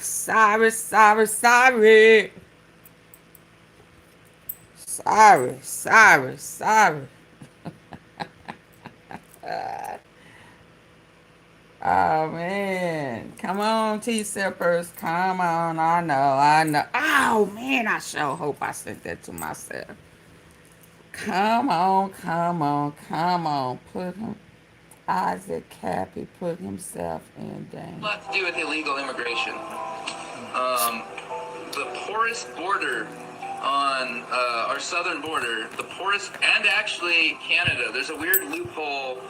Sorry, sorry, sorry. Sorry, sorry, sorry. Oh man. Come on, T sippers. Come on. I know, I know. Oh man, I sure hope I sent that to myself. Come on, come on, come on. Put him Isaac Cappy put himself in A danger. lot to do with illegal immigration. The porous border on our southern border, the porous, and actually Canada. There's a weird loophole.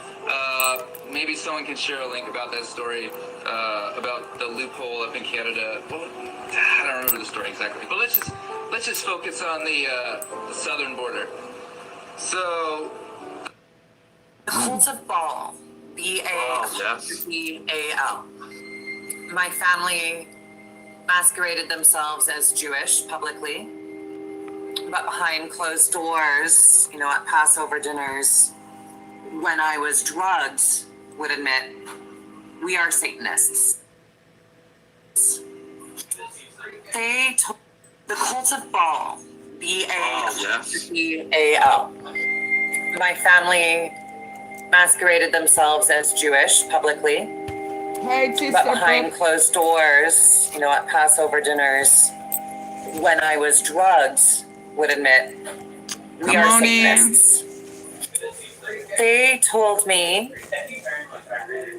Maybe someone can share a link about that story, about the loophole up in Canada. Well, I don't remember the story exactly, but let's just focus on the southern border. So, the cult of Baal, B-A-L. My family masqueraded themselves as Jewish publicly, but behind closed doors, at Passover dinners, when I was drugged, would admit, we are Satanists. They told the cult of Baal, B-A-L. My family masqueraded themselves as Jewish publicly, Hey, T but behind sippers. closed doors, at Passover dinners, when I was drugged, would admit, we Come are on in. Satanists. They told me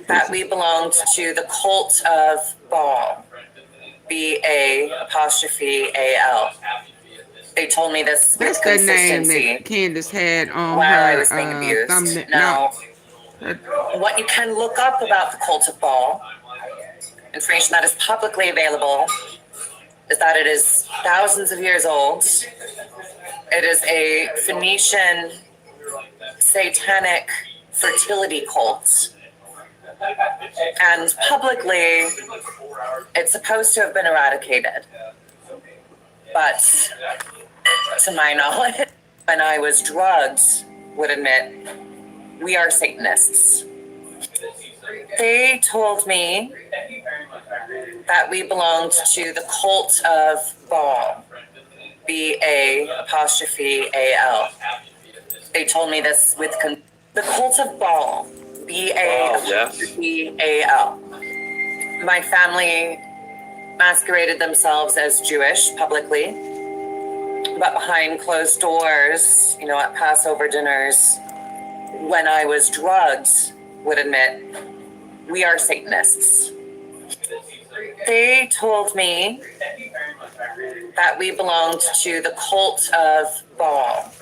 that we belonged to the cult of Baal, B-A-apostrophe-A-L. They told me this with That's the name consistency that Candace had on while I her was being abused. thumbnail. Now, No, what you can look up about the cult of Baal, information that is publicly available, is that it is thousands of years old. It is a Phoenician satanic fertility cult. And publicly, it's supposed to have been eradicated. But to my knowledge, when I was drugged, would admit, we are Satanists. They told me that we belonged to the cult of Baal, B-A-apostrophe-A-L. They told me this with the cult of Baal, B-A-apostrophe-A-L. My family masqueraded themselves as Jewish publicly, but behind closed doors, at Passover dinners, when I was drugged, would admit, we are Satanists. They told me that we belonged to the cult of Baal,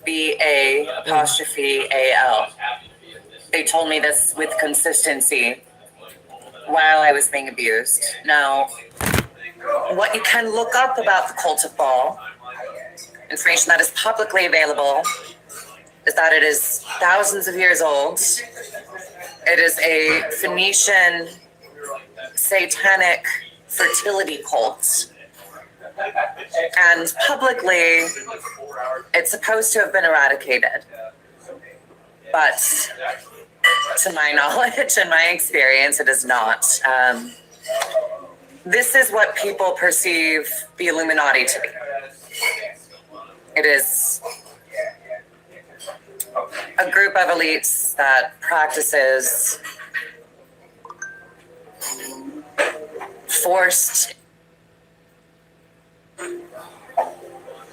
B-A-apostrophe-A-L. They told me this with consistency while I was being abused. Now, what you can look up about the cult of Baal, information that is publicly available, is that it is thousands of years old. It is a Phoenician satanic fertility cult. And publicly, it's supposed to have been eradicated. But to my knowledge and my experience, it is not. This is what people perceive the Illuminati to be. It is a group of elites that practices forced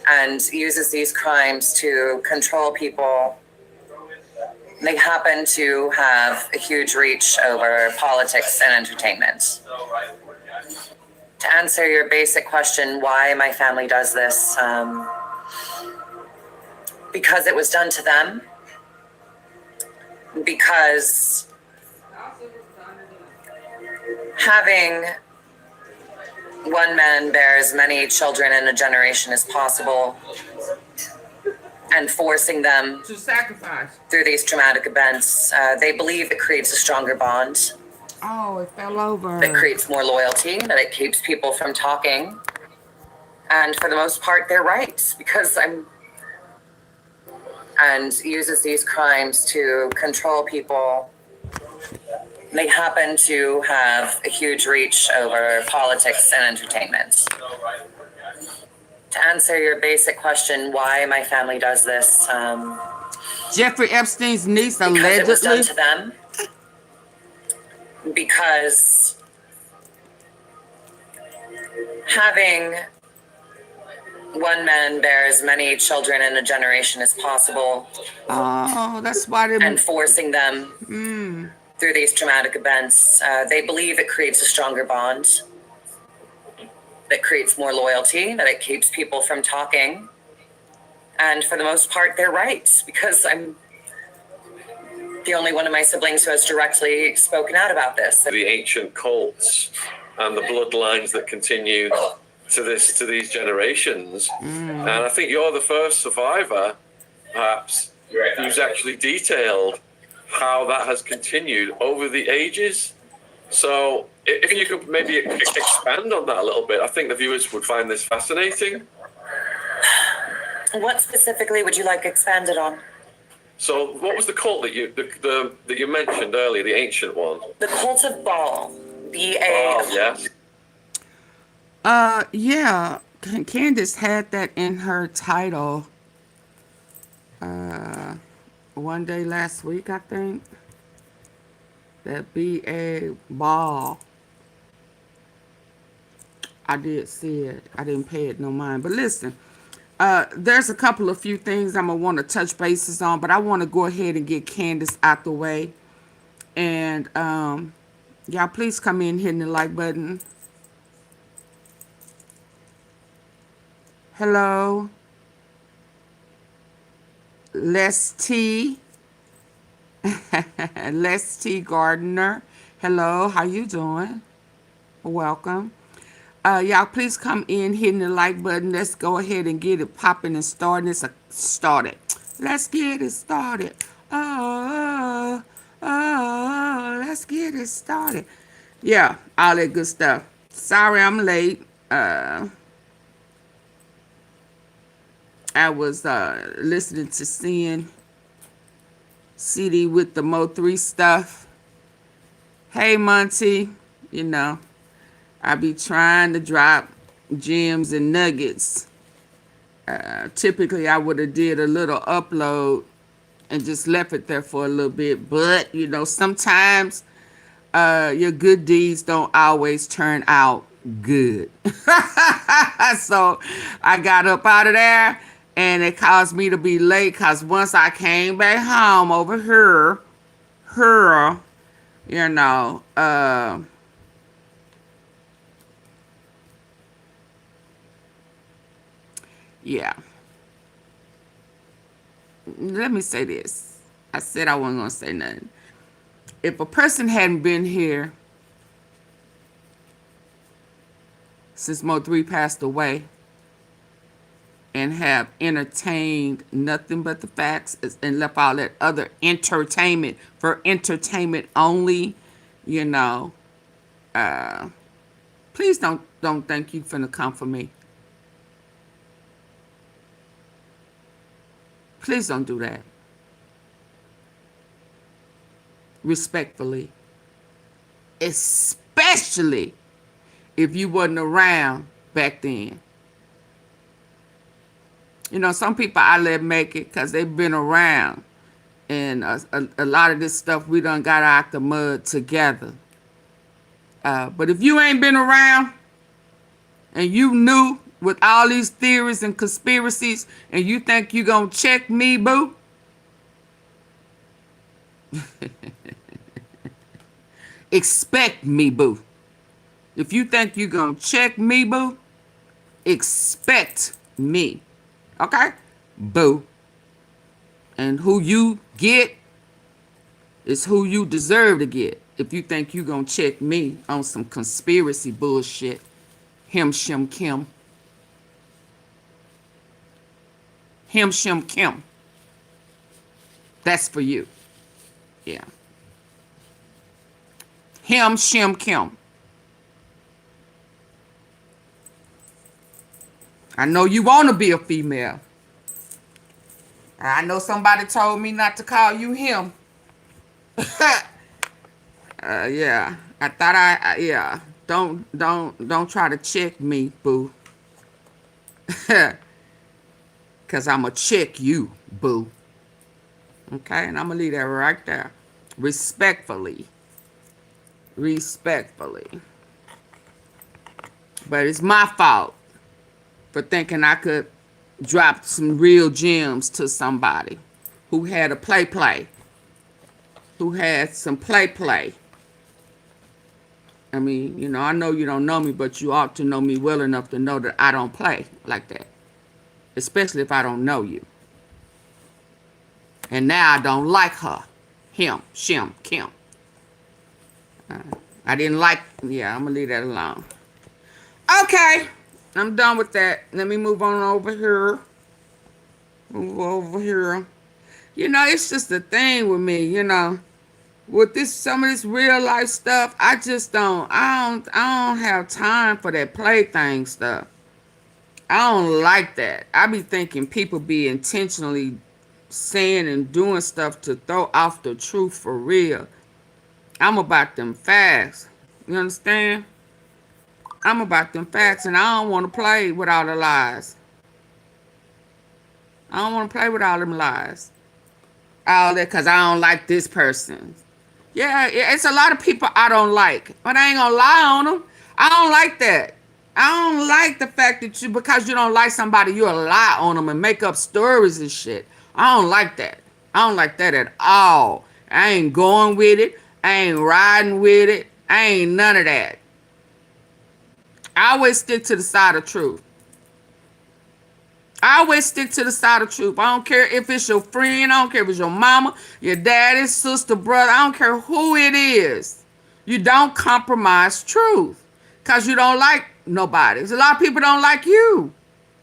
and uses these crimes to control people. They happen to have a huge reach over politics and entertainment. To answer your basic question, why my family does this, because it was done to them, because having one man bear as many children in a generation as possible and forcing them to sacrifice. through these traumatic events, they believe it creates a stronger bond. Oh, it fell over. That creates more loyalty, that it keeps people from talking. And for the most part, they're right, because and uses these crimes to control people They happen to have a huge reach over politics and entertainment. To answer your basic question, why my family does this, Jeffrey Epstein's niece because it was done allegedly. to them, because having one man bear as many children in a generation as possible, Oh, that's why they. and forcing them through these traumatic events, they believe it creates a stronger bond, that creates more loyalty, that it keeps people from talking. And for the most part, they're right, because I'm the only one of my siblings who has directly spoken out about this. The ancient cults and the bloodlines that continue to these generations. And I think you're the first survivor, perhaps, who's actually detailed how that has continued over the ages. So if you could maybe expand on that a little bit, I think the viewers would find this fascinating. What specifically would you like expanded on? So what was the cult that you mentioned earlier, the ancient one? The cult of Baal. B-A. Oh, yes. Yeah, Candace had that in her title one day last week, I think. That B.A. Ball. I did see it. I didn't pay it no mind. But listen, there's a couple of few things I'm going to want to touch bases on, but I want to go ahead and get Candace out the way. And y'all please come in hitting the like button. Hello. Les T. Les T. Gardner. Hello, how you doing? Welcome. Y'all please come in hitting the like button. Let's go ahead and get it popping and starting. It's started. Let's get it started. Let's get it started. Yeah, all that good stuff. Sorry I'm late. I was listening to CD with the Mo3 stuff. Hey, Monty, you know, I be trying to drop gems and nuggets. Typically, I would have did a little upload and just left it there for a little bit. But, you know, sometimes your good deeds don't always turn out good. So I got up out of there. And it caused me to be late because once I came back home over here, you know, yeah. Let me say this. I said I wasn't going to say nothing. If a person hadn't been here since Mo3 passed away, and have entertained nothing but the facts and left all that other entertainment for entertainment only, you know, please don't think you finna come for me. Please don't do that. Respectfully. Especially if you wasn't around back then. You know, some people I let make it because they've been around. And a lot of this stuff we done got out the mud together. But if you ain't been around and you knew with all these theories and conspiracies and you think you gonna check me, boo? Expect me, boo. If you think you gonna check me, boo, expect me. Okay? Boo. And who you get is who you deserve to get. If you think you gonna check me on some conspiracy bullshit. Him, shim, kim. Him, shim, kim. That's for you. Yeah. Him, shim, kim. I know you want to be a female. I know somebody told me not to call you him. Yeah. I thought yeah. Don't try to check me, boo. Cause I'ma check you, boo. Okay, and I'm gonna leave that right there. Respectfully. Respectfully. But it's my fault for thinking I could drop some real gems to somebody who had a play, who had some play. I mean, you know, I know you don't know me, but you ought to know me well enough to know that I don't play like that, especially if I don't know you. And now I don't like her, him, shim, Kim. I didn't like, yeah, I'm going to leave that alone. Okay, I'm done with that. Let me move on over here. Move over here. You know, it's just the thing with me, you know. With this, some of this real life stuff, I don't have time for that plaything stuff. I don't like that. I be thinking people be intentionally saying and doing stuff to throw off the truth for real. I'm about them facts. You understand? I'm about them facts, and I don't want to play with all the lies. I don't want to play with all them lies. All that because I don't like this person. Yeah, it's a lot of people I don't like, but I ain't gonna lie on them. I don't like that. I don't like the fact that because you don't like somebody, you'll lie on them and make up stories and shit. I don't like that. I don't like that at all. I ain't going with it. I ain't riding with it. I ain't none of that. I always stick to the side of truth. I always stick to the side of truth. I don't care if it's your friend. I don't care if it's your mama, your daddy, sister, brother. I don't care who it is. You don't compromise truth because you don't like nobody. There's a lot of people don't like you.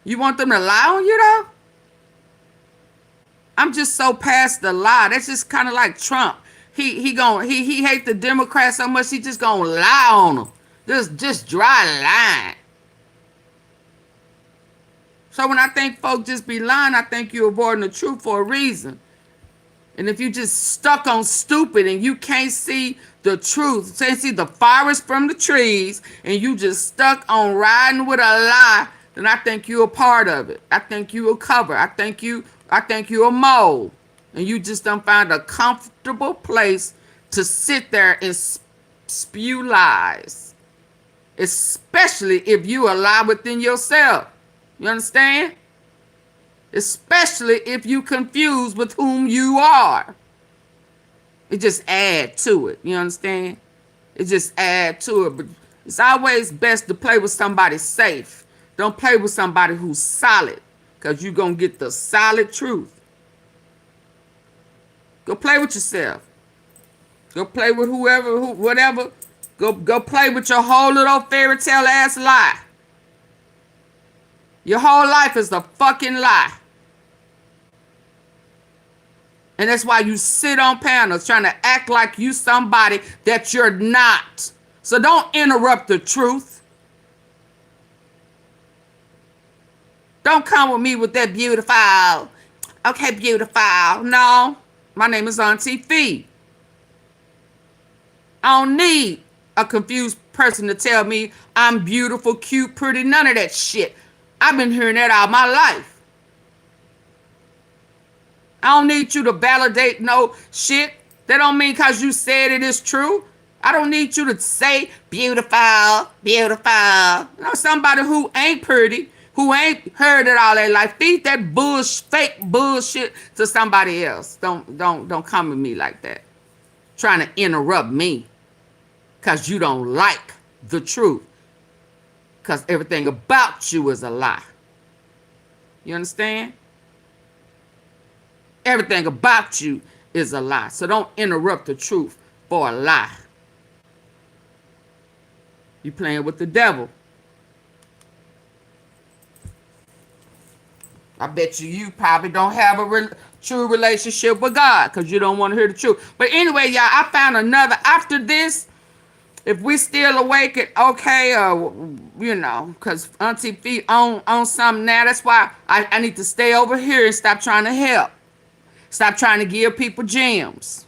You want them to lie on you though? I'm just so past the lie. That's just kind of like Trump. He hate the Democrats so much he just gonna lie on them. Just dry lying. So when I think folk just be lying, I think you're avoiding the truth for a reason. And if you just stuck on stupid and you can't see the truth, can't see the forest from the trees, and you just stuck on riding with a lie, then I think you're a part of it. I think you a cover. I think you a mole. And you just don't find a comfortable place to sit there and spew lies. Especially if you a lie within yourself. You understand? Especially if you confused with whom you are. It just add to it. You understand? It just add to it. But it's always best to play with somebody safe. Don't play with somebody who's solid. Because you're going to get the solid truth. Go play with yourself. Go play with whatever. Go play with your whole little fairy tale ass lie. Your whole life is a fucking lie. And that's why you sit on panels trying to act like you somebody that you're not. So don't interrupt the truth. Don't come with me with that beautiful. Okay, beautiful. No, my name is Auntie Fee. I don't need a confused person to tell me I'm beautiful, cute, pretty, none of that shit. I've been hearing that all my life. I don't need you to validate no shit. That don't mean because you said it is true. I don't need you to say beautiful, beautiful. You know, somebody who ain't pretty, who ain't heard it all their life, feed that fake bullshit to somebody else. Don't come with me like that. Trying to interrupt me because you don't like the truth. Because everything about you is a lie. You understand? Everything about you is a lie. So don't interrupt the truth for a lie. You playing with the devil. I bet you probably don't have a true relationship with God because you don't want to hear the truth. But anyway, y'all, I found another. After this, if we still awake, it okay, you know, because Auntie Fee on something now. That's why I need to stay over here and stop trying to help. Stop trying to give people gems.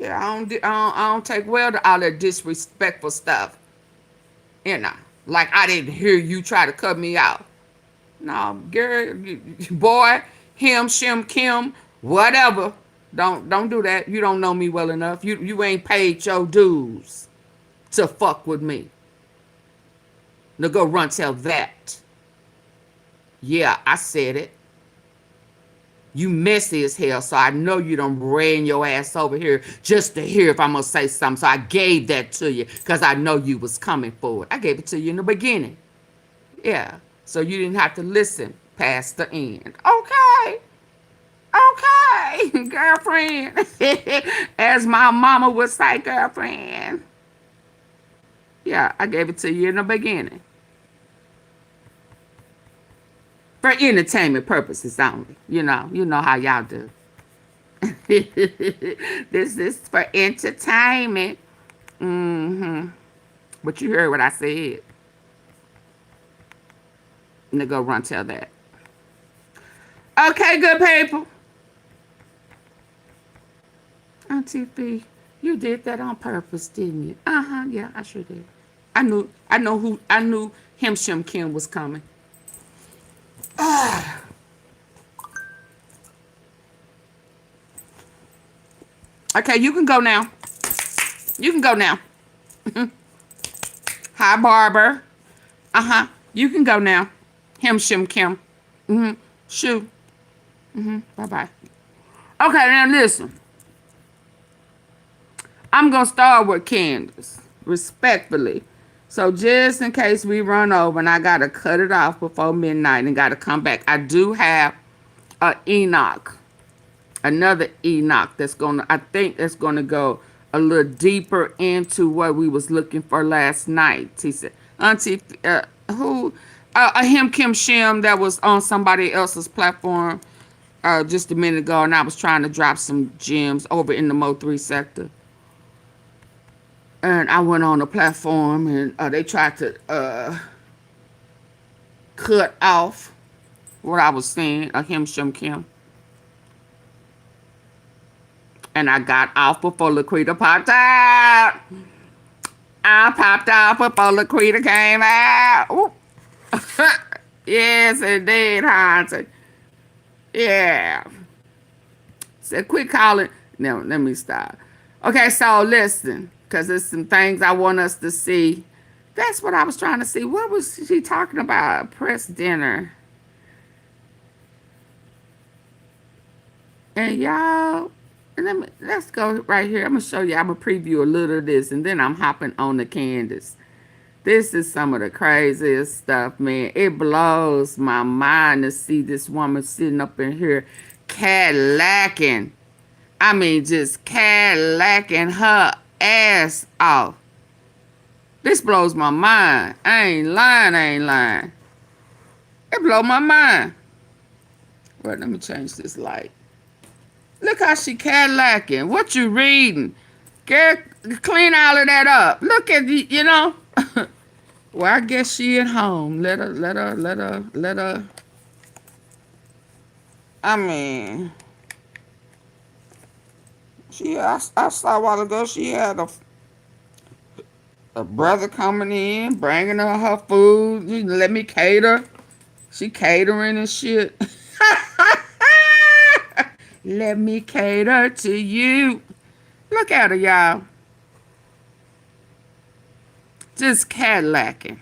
Yeah, I don't take well to all that disrespectful stuff. You know, like I didn't hear you try to cut me out. No, girl, boy, him, shim, Kim, whatever. Don't do that. You don't know me well enough. You ain't paid your dues to fuck with me. Now go run tell that. Yeah, I said it. You messy as hell, so I know you done ran your ass over here just to hear if I'm gonna say something. So I gave that to you because I know you was coming for it. I gave it to you in the beginning. Yeah, so you didn't have to listen past the end. Okay, okay, girlfriend. As my mama would say, girlfriend. Yeah, I gave it to you in the beginning. For entertainment purposes only. You know how y'all do. This is for entertainment. But you heard what I said. Now go run tell that. Okay, good people. Auntie Fee, you did that on purpose, didn't you? Yeah, I sure did. I knew him Shim Kim was coming. Okay, you can go now. You can go now. Hi, Barber. You can go now. Him Shim Kim. Shoo. Bye-bye. Okay, now listen. I'm going to start with Candace, respectfully. So just in case we run over and I got to cut it off before midnight and got to come back, I do have a Enoch, another Enoch I think that's going to go a little deeper into what we was looking for last night. He said, Auntie, who? Him Kim Shim that was on somebody else's platform just a minute ago, and I was trying to drop some gems over in the Mo 3 sector. And I went on the platform, and they tried to cut off what I was saying, him, Shim, Kim. And I got off before Laquita popped out. I popped out before Laquita came out. Yes, it did, Haunted. Yeah. Said, quit calling. No, let me stop. Okay, so listen, because there's some things I want us to see. That's what I was trying to see. What was she talking about? Press dinner. And y'all, let's go right here. I'm going to show you. I'm going to preview a little of this, and then I'm hopping on the Candace. This is some of the craziest stuff, man. It blows my mind to see this woman sitting up in here Cadillacing. I mean, just Cadillacing her ass off. This blows my mind. I ain't lying. It blow my mind. Well, let me change this light. Look how she Cadillacing. What you reading? Girl, clean all of that up. Look at the, well, I guess she at home. Let her. I mean, I saw a while ago she had a brother coming in, bringing her food. Let me cater. She catering and shit. Let me cater to you. Look at her, y'all. Just Cadillacing.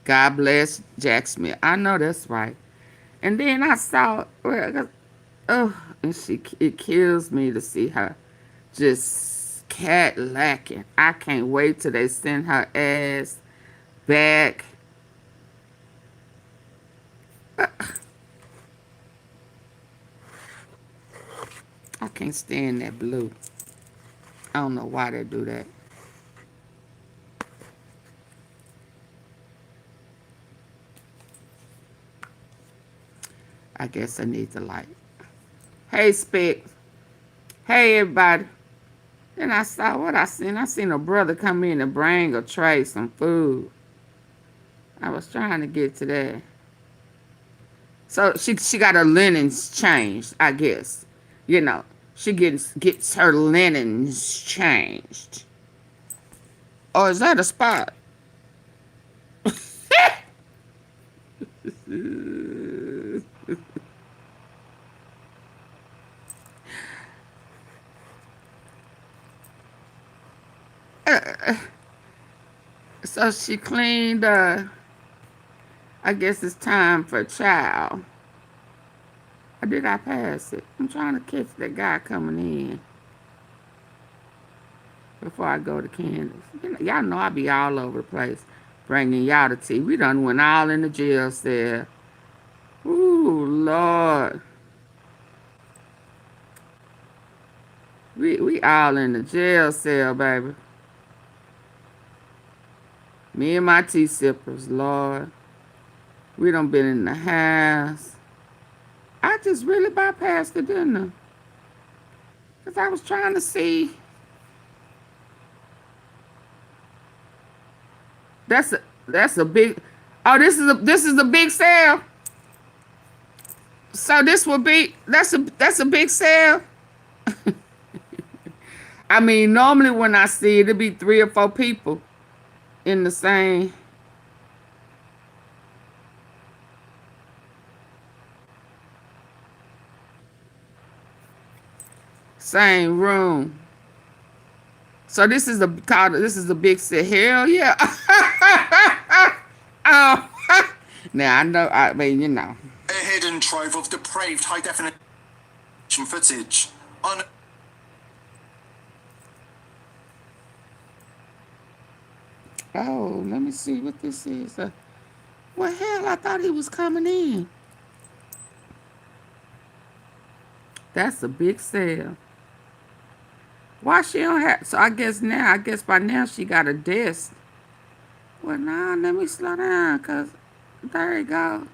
God bless Jack Smith. I know that's right. And then I saw, and it kills me to see her just Cadillacing. I can't wait till they send her ass back. I can't stand that blue. I don't know why they do that. I guess I need the light. Hey, Spick. Hey, everybody. Then I saw what I seen. I seen a brother come in and bring a tray, some food. I was trying to get to that. So she got her linens changed, I guess. She gets her linens changed. Or is that a spot? So she cleaned, I guess it's time for chow. Or did I pass it? I'm trying to catch that guy coming in before I go to Candace. Y'all know I be all over the place bringing y'all to tea. We done went all in the jail cell. Ooh, Lord. We all in the jail cell, baby. Me and my tea sippers, Lord. We done been in the house. I just really bypassed it, didn't I? Because I was trying to see. That's a big. Oh, this is a big sale. So this will be that's a big sale. I mean, normally when I see it, it'd be 3 or 4 people in the same. Same room. So this is a big set. Hell yeah. Oh. Now I know. I mean, you know. A hidden trove of depraved high definition footage on. Oh, let me see what this is. Well, hell, I thought he was coming in. That's a big sale. Why she don't have? So I guess by now she got a desk. Well, now let me slow down, cause there you go.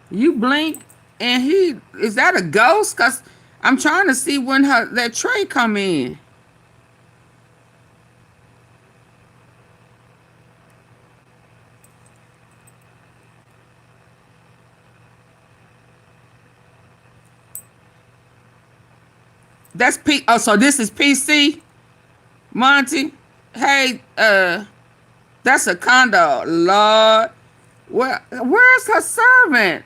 You blink, and is that a ghost? Cause I'm trying to see when that tray come in. That's Oh, so this is PC, Monty. Hey, that's a condo, Lord. Where's her servant?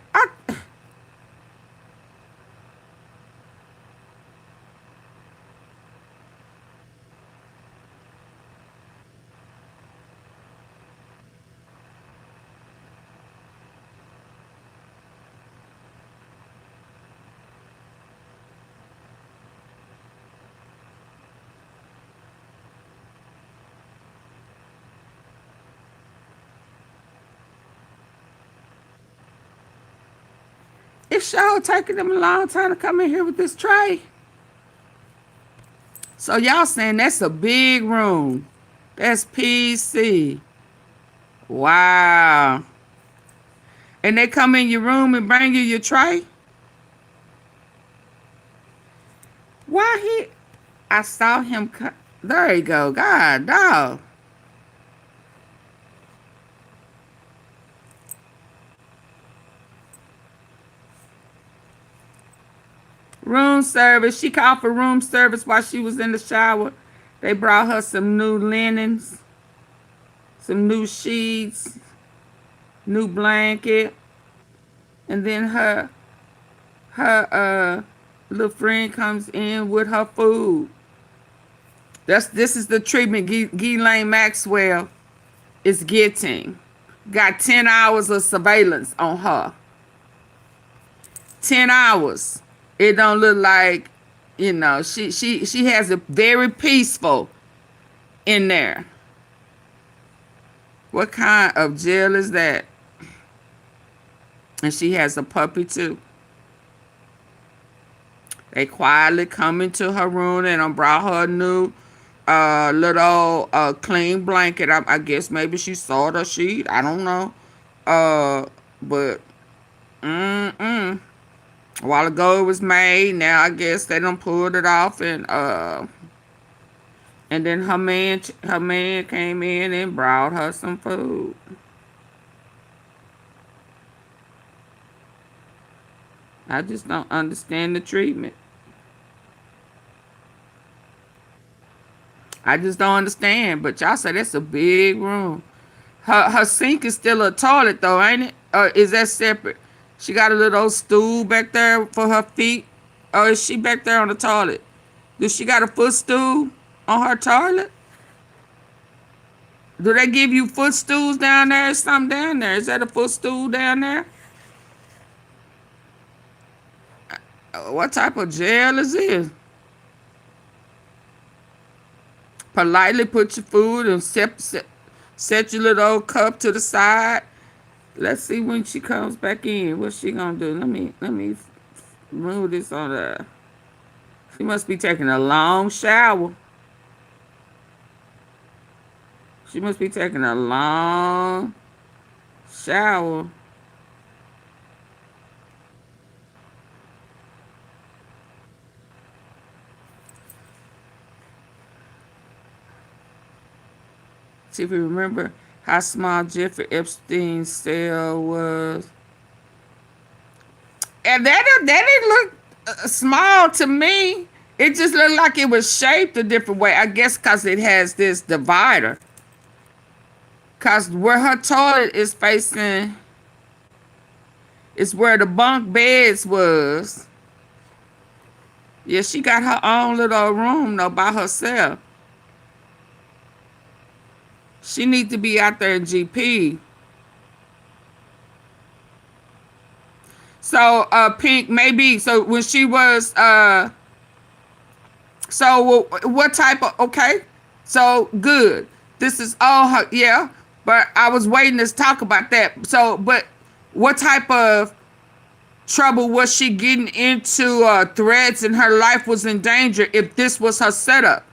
It's sure taking them a long time to come in here with this tray. So y'all saying that's a big room. That's PC. Wow. And they come in your room and bring you your tray? Why I saw him there you go. God, dog. Room service. She called for room service while she was in the shower. They brought her some new linens, some new sheets, new blanket, and then her little friend comes in with her food. This is the treatment Ghislaine Maxwell is getting. Got 10 hours of surveillance on her. 10 hours. It don't look like, you know, she has it very peaceful in there. What kind of jail is that? And she has a puppy too. They quietly come into her room and brought her a new little clean blanket. I guess maybe she sawed her sheet. I don't know. But a while ago it was made. Now I guess they done pulled it off, and then her man came in and brought her some food. I just don't understand the treatment. I just don't understand. But y'all say that's a big room. Her sink is still a toilet though, ain't it? Or is that separate? She got a little stool back there for her feet. Or is she back there on the toilet? Does she got a footstool on her toilet? Do they give you footstools down there or something down there? Is that a footstool down there? What type of jail is this? Politely put your food and set your little old cup to the side. Let's see when she comes back in. What's she gonna do? Let me move this on her. She must be taking a long shower. She must be taking a long shower. See if you remember how small Jeffrey Epstein's cell was. And that didn't look small to me. It just looked like it was shaped a different way. I guess because it has this divider. Because where her toilet is facing is where the bunk beds was. Yeah, she got her own little room though by herself. She need to be out there in GP. So Pink, maybe, so when she was so what type of, okay, so good, this is all her, yeah, but I was waiting to talk about that. So but what type of trouble was she getting into? Threats and her life was in danger if this was her setup.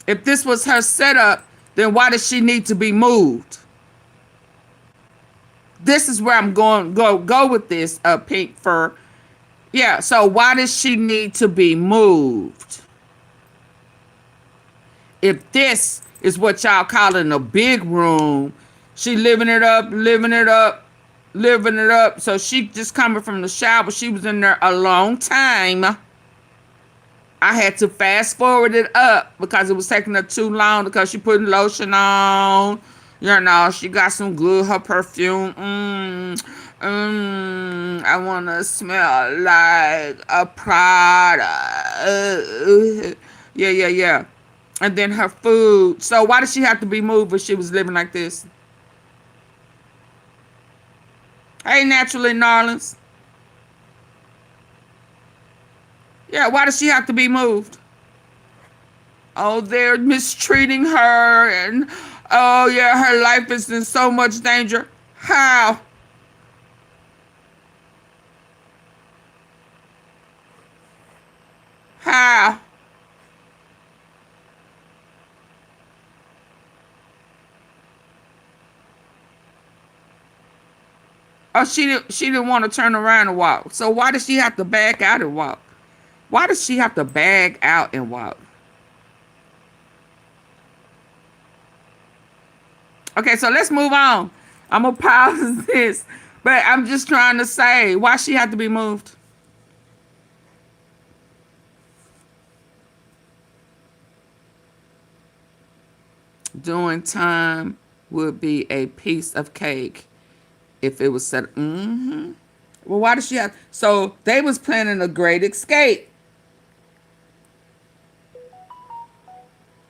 If this was her setup, then why does she need to be moved? This is where I'm going go with this, Pink Fur. Yeah, so why does she need to be moved? If this is what y'all calling a big room, she living it up, living it up, living it up. So she just coming from the shower. She was in there a long time. I had to fast forward it up because it was taking her too long because she putting lotion on. You know, she got some good, her perfume. I want to smell like a Prada. Yeah. And then her food. So why did she have to be moved if she was living like this? Hey, Naturally Narlins. Yeah, why does she have to be moved? Oh, they're mistreating her, and oh yeah, her life is in so much danger. How? How? Oh, she didn't want to turn around and walk. So why does she have to back out and walk? Why does she have to bag out and walk? Okay, so let's move on. I'm going to pause this. But I'm just trying to say, why she had to be moved? Doing time would be a piece of cake if it was set. Well, why does she have? So they was planning a great escape.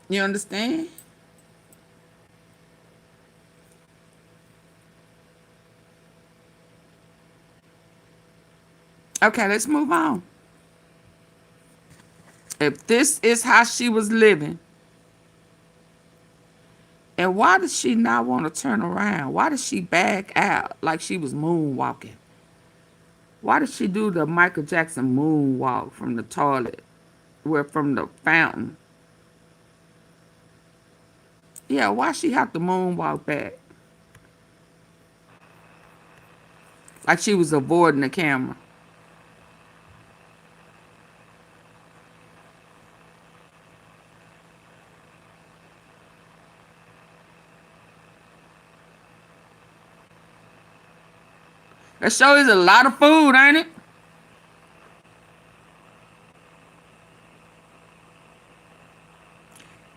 You understand? Okay, let's move on. If this is how she was living, and why does she not want to turn around? Why does she back out like she was moonwalking? Why did she do the Michael Jackson moonwalk from the toilet? From the fountain? Yeah, why she have to moonwalk back? Like she was avoiding the camera. That sure is a lot of food, ain't it?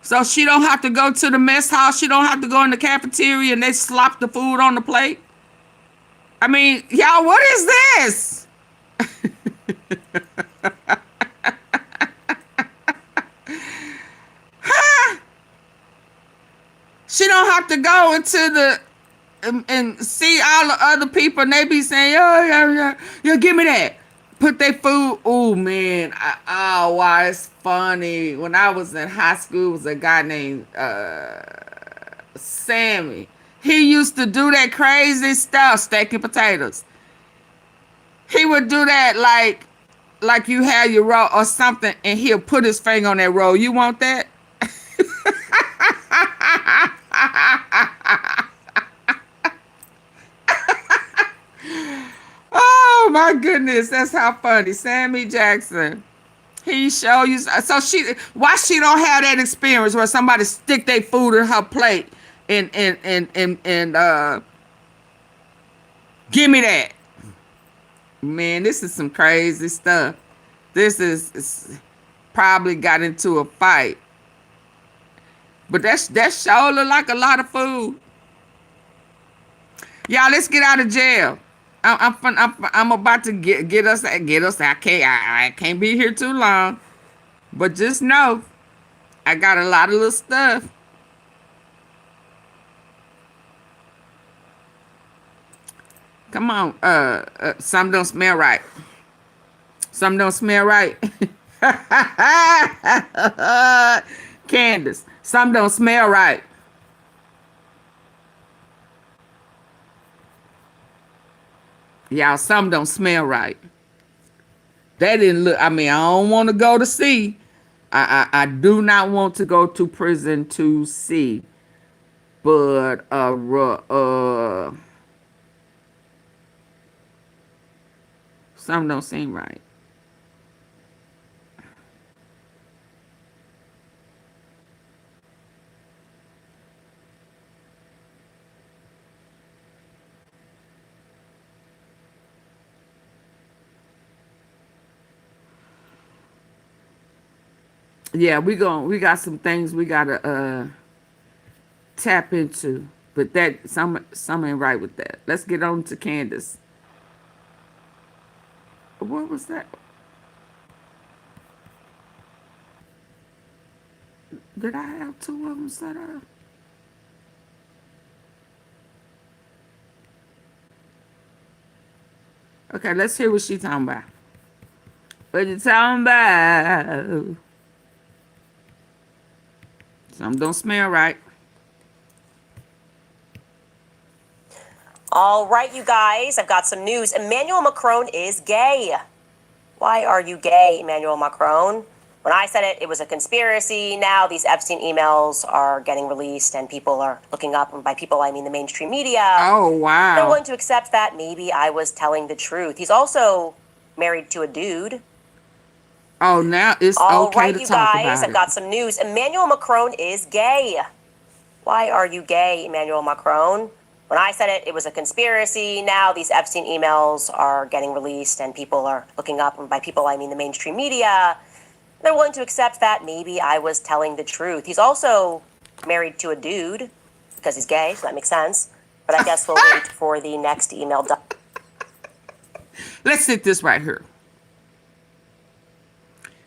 So she don't have to go to the mess hall. She don't have to go in the cafeteria and they slop the food on the plate. I mean, y'all, what is this? She don't have to go into the and see all the other people and they be saying, yeah, give me that. Put their food. Oh man, oh wow, it's funny. When I was in high school, was a guy named Sammy. He used to do that crazy stuff, stacking potatoes. He would do that like you have your roll or something, and he'll put his finger on that roll. You want that? Oh my goodness, that's how funny. Sammy Jackson. He show you. So why she don't have that experience where somebody stick their food in her plate and give me that. Man, this is some crazy stuff. This is probably got into a fight. But that sure look like a lot of food. Y'all, let's get out of jail. I'm about to get us. I can't be here too long. But just know, I got a lot of little stuff. Come on, some don't smell right. Some don't smell right. Candace, some don't smell right. Y'all, some don't smell right. That didn't look, I mean, I don't want to go to see. I do not want to go to prison to see. But, some don't seem right. Yeah, we got some things we gotta tap into. But that some ain't right with that. Let's get on to Candace. What was that? Did I have two of them set up? Okay, let's hear what she's talking about. What you talking about? Some don't smell right. All right, you guys, I've got some news. Emmanuel Macron is gay. Why are you gay, Emmanuel Macron? When I said it, it was a conspiracy. Now these Epstein emails are getting released and people are looking up, and by people I mean the mainstream media. Oh, wow. They're willing to accept that maybe I was telling the truth. He's also married to a dude. Oh, now it's All okay right, to you talk guys, about I've it. got some news. Emmanuel Macron is gay. Why are you gay, Emmanuel Macron? When I said it, it was a conspiracy. Now these Epstein emails are getting released and people are looking up, and by people I mean the mainstream media. They're willing to accept that maybe I was telling the truth. He's also married to a dude because he's gay, so that makes sense. But I guess we'll wait for the next email. Let's sit this right here.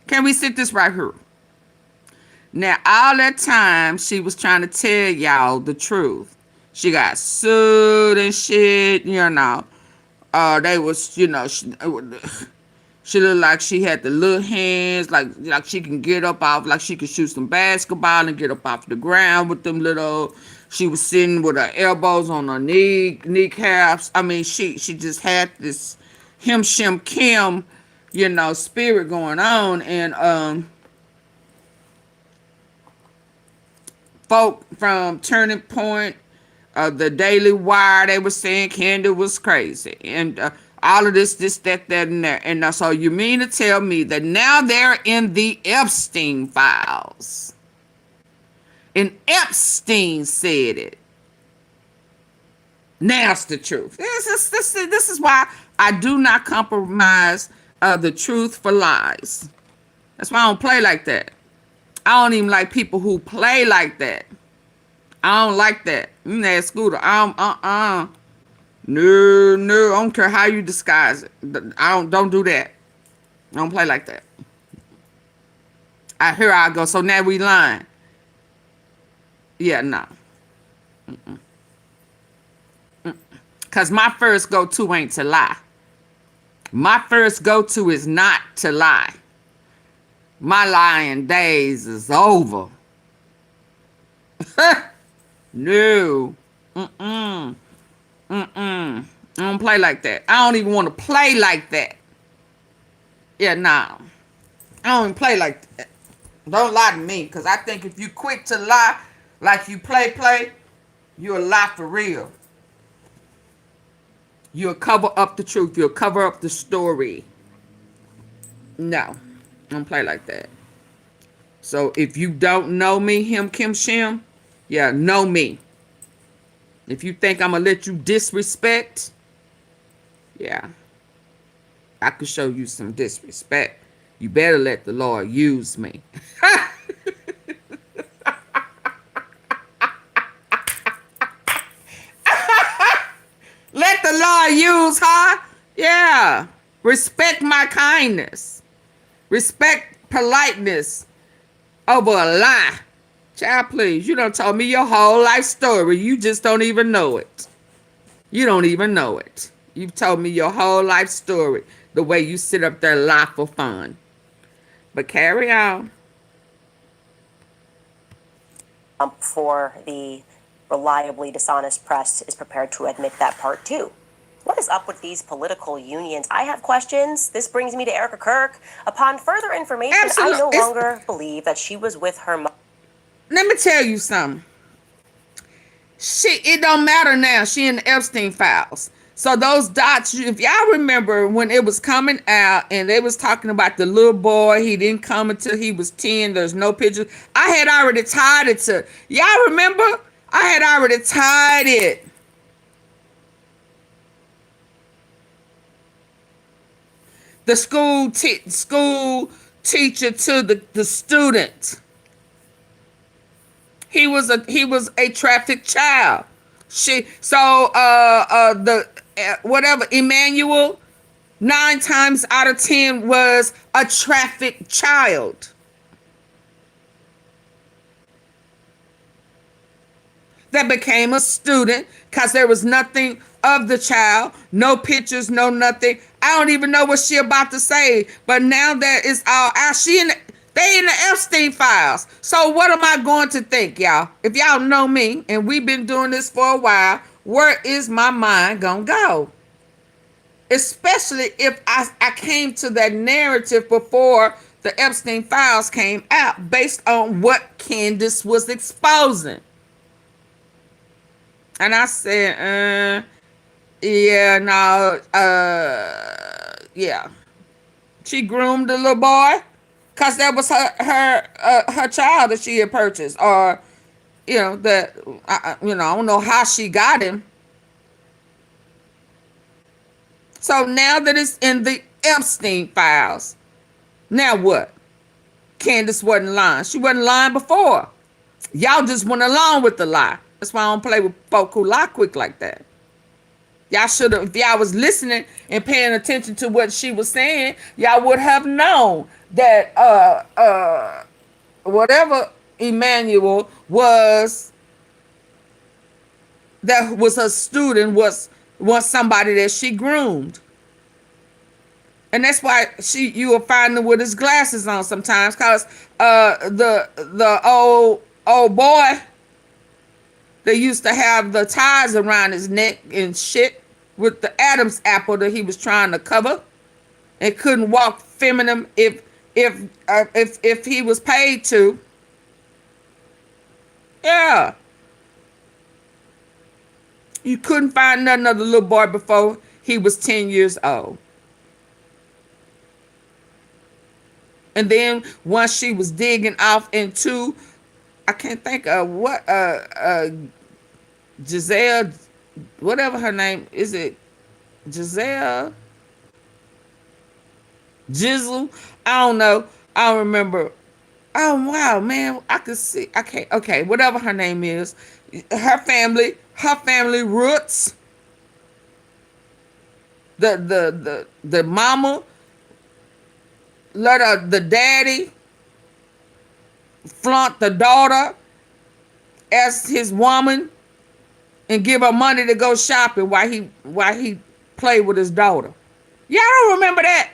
Can we sit this right here? Now, all that time she was trying to tell y'all the truth. She got sued and shit, you know. They was, you know, she looked like she had the little hands, like she can get up off, like she could shoot some basketball and get up off the ground with them little. She was sitting with her elbows on her kneecaps. I mean, she just had this him shim kim, you know, spirit going on. And folk from Turning Point, the Daily Wire, they were saying Candace was crazy. And all of this, that, and that. And so you mean to tell me that now they're in the Epstein files? And Epstein said it. Now's the truth. This is why I do not compromise the truth for lies. That's why I don't play like that. I don't even like people who play like that. I don't like that. That Scooter. No. I don't care how you disguise it. Don't do that. I don't play like that. Here I go. So now we lying. Yeah, no. Because my first go-to ain't to lie. My first go-to is not to lie. My lying days is over. No. I don't play like that. I don't even want to play like that. Yeah, no. I don't even play like that. Don't lie to me. Because I think if you quick to lie like you play, you'll lie for real. You'll cover up the truth. You'll cover up the story. No. Don't play like that. So if you don't know me, him, Kim, Shim, yeah, know me. If you think I'm going to let you disrespect, yeah, I could show you some disrespect. You better let the Lord use me. Let the Lord use her. Yeah. Respect my kindness. Respect politeness over a lie. Child, please. You done told me your whole life story. You just don't even know it. You don't even know it. You've told me your whole life story. The way you sit up there lie for fun. But carry on. For the reliably dishonest press is prepared to admit that part too. What is up with these political unions? I have questions. This brings me to Erica Kirk. Upon further information, I no longer believe that she was with her mother. Let me tell you something. It don't matter now. She in the Epstein files. So those dots, if y'all remember when it was coming out and they was talking about the little boy, he didn't come until he was 10. There's no pictures. I had already tied it to, y'all remember? I had already tied it. The school teacher to the student. He was a trafficked child. Whatever, Emmanuel, 9 times out of 10 was a trafficked child. That became a student because there was nothing of the child, no pictures, no nothing. I don't even know what she about to say, but now that it's all out, they in the Epstein files. So what am I going to think, y'all? If y'all know me, and we've been doing this for a while, where is my mind gonna go? Especially if I came to that narrative before the Epstein files came out based on what Candace was exposing. And I said, yeah. She groomed the little boy because that was her child that she had purchased, or I don't know how she got him. So now that it's in the Epstein files, now what? Candace wasn't lying. She wasn't lying before. Y'all just went along with the lie. That's why I don't play with folk who lie quick like that. Y'all should have, if y'all was listening and paying attention to what she was saying, y'all would have known that whatever Emmanuel was, that was a student, was somebody that she groomed. And that's why you will find him with his glasses on sometimes, because the old boy, they used to have the ties around his neck and shit with the Adam's apple that he was trying to cover, and couldn't walk feminine if he was paid to. Yeah. You couldn't find another little boy before he was 10 years old. And then once she was digging off into, I can't think of what, Giselle whatever her name is, it Giselle, Jizzle? I don't know. I don't remember. Oh wow, man, I could see. I can't. Okay, whatever her name is, her family roots. The mama let the daddy flaunt the daughter as his woman and give her money to go shopping while he played with his daughter. Y'all don't remember that?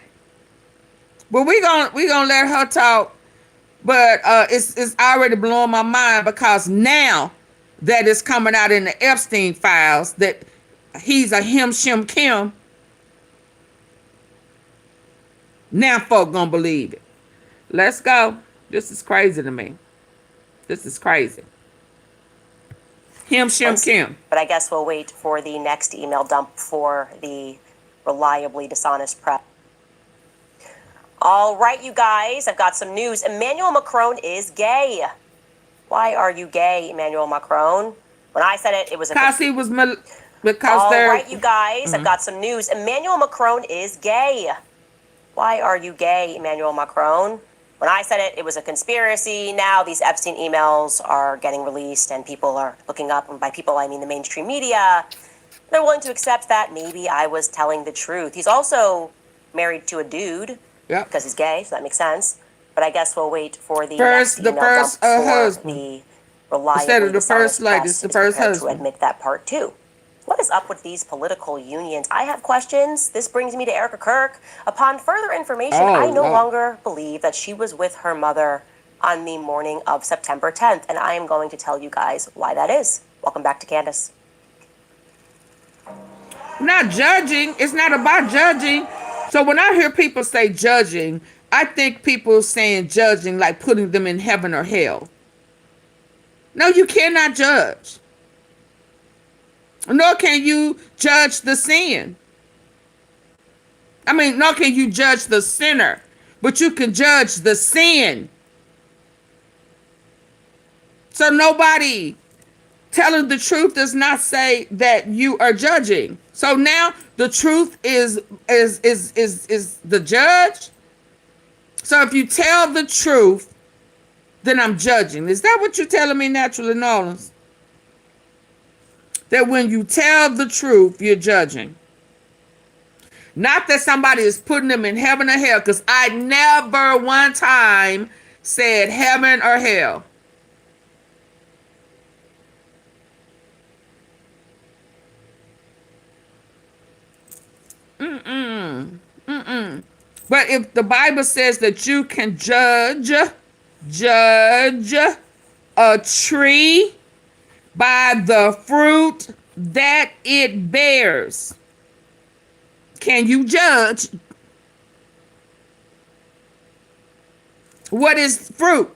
But we gonna let her talk. But it's already blowing my mind because now that it's coming out in the Epstein files that he's a him, shim, Kim. Now folk gonna believe it. Let's go. This is crazy to me. This is crazy. Him, shim, Kim. But I guess we'll wait for the next email dump for the reliably dishonest press. All right, you guys, I've got some news. Emmanuel Macron is gay. Why are you gay, Emmanuel Macron? When I said it, it was a... Because he was... Because all they're... right, you guys, I've got some news. Emmanuel Macron is gay. Why are you gay, Emmanuel Macron? When I said it, it was a conspiracy. Now these Epstein emails are getting released and people are looking up, and by people I mean the mainstream media. They're willing to accept that maybe I was telling the truth. He's also married to a dude because he's gay, so that makes sense. But I guess we'll wait for the first husband. The reliably instead of the first lady, it's the first husband. To admit that part too. What is up with these political unions? I have questions. This brings me to Erica Kirk. Upon further information, I no longer believe that she was with her mother on the morning of September 10th, and I am going to tell you guys why that is. Welcome back to Candace. Not judging. It's not about judging. So when I hear people say judging, I think people saying judging like putting them in heaven or hell. No, you cannot judge. Nor can you judge the sin. I mean, nor can you judge the sinner, but you can judge the sin. So nobody telling the truth does not say that you are judging. So now the truth is the judge. So if you tell the truth, then I'm judging. Is that what you're telling me, Naturally Nolans? That when you tell the truth, you're judging. Not that somebody is putting them in heaven or hell, because I never one time said heaven or hell. But if the Bible says that you can judge a tree by the fruit that it bears, can you judge? What is fruit?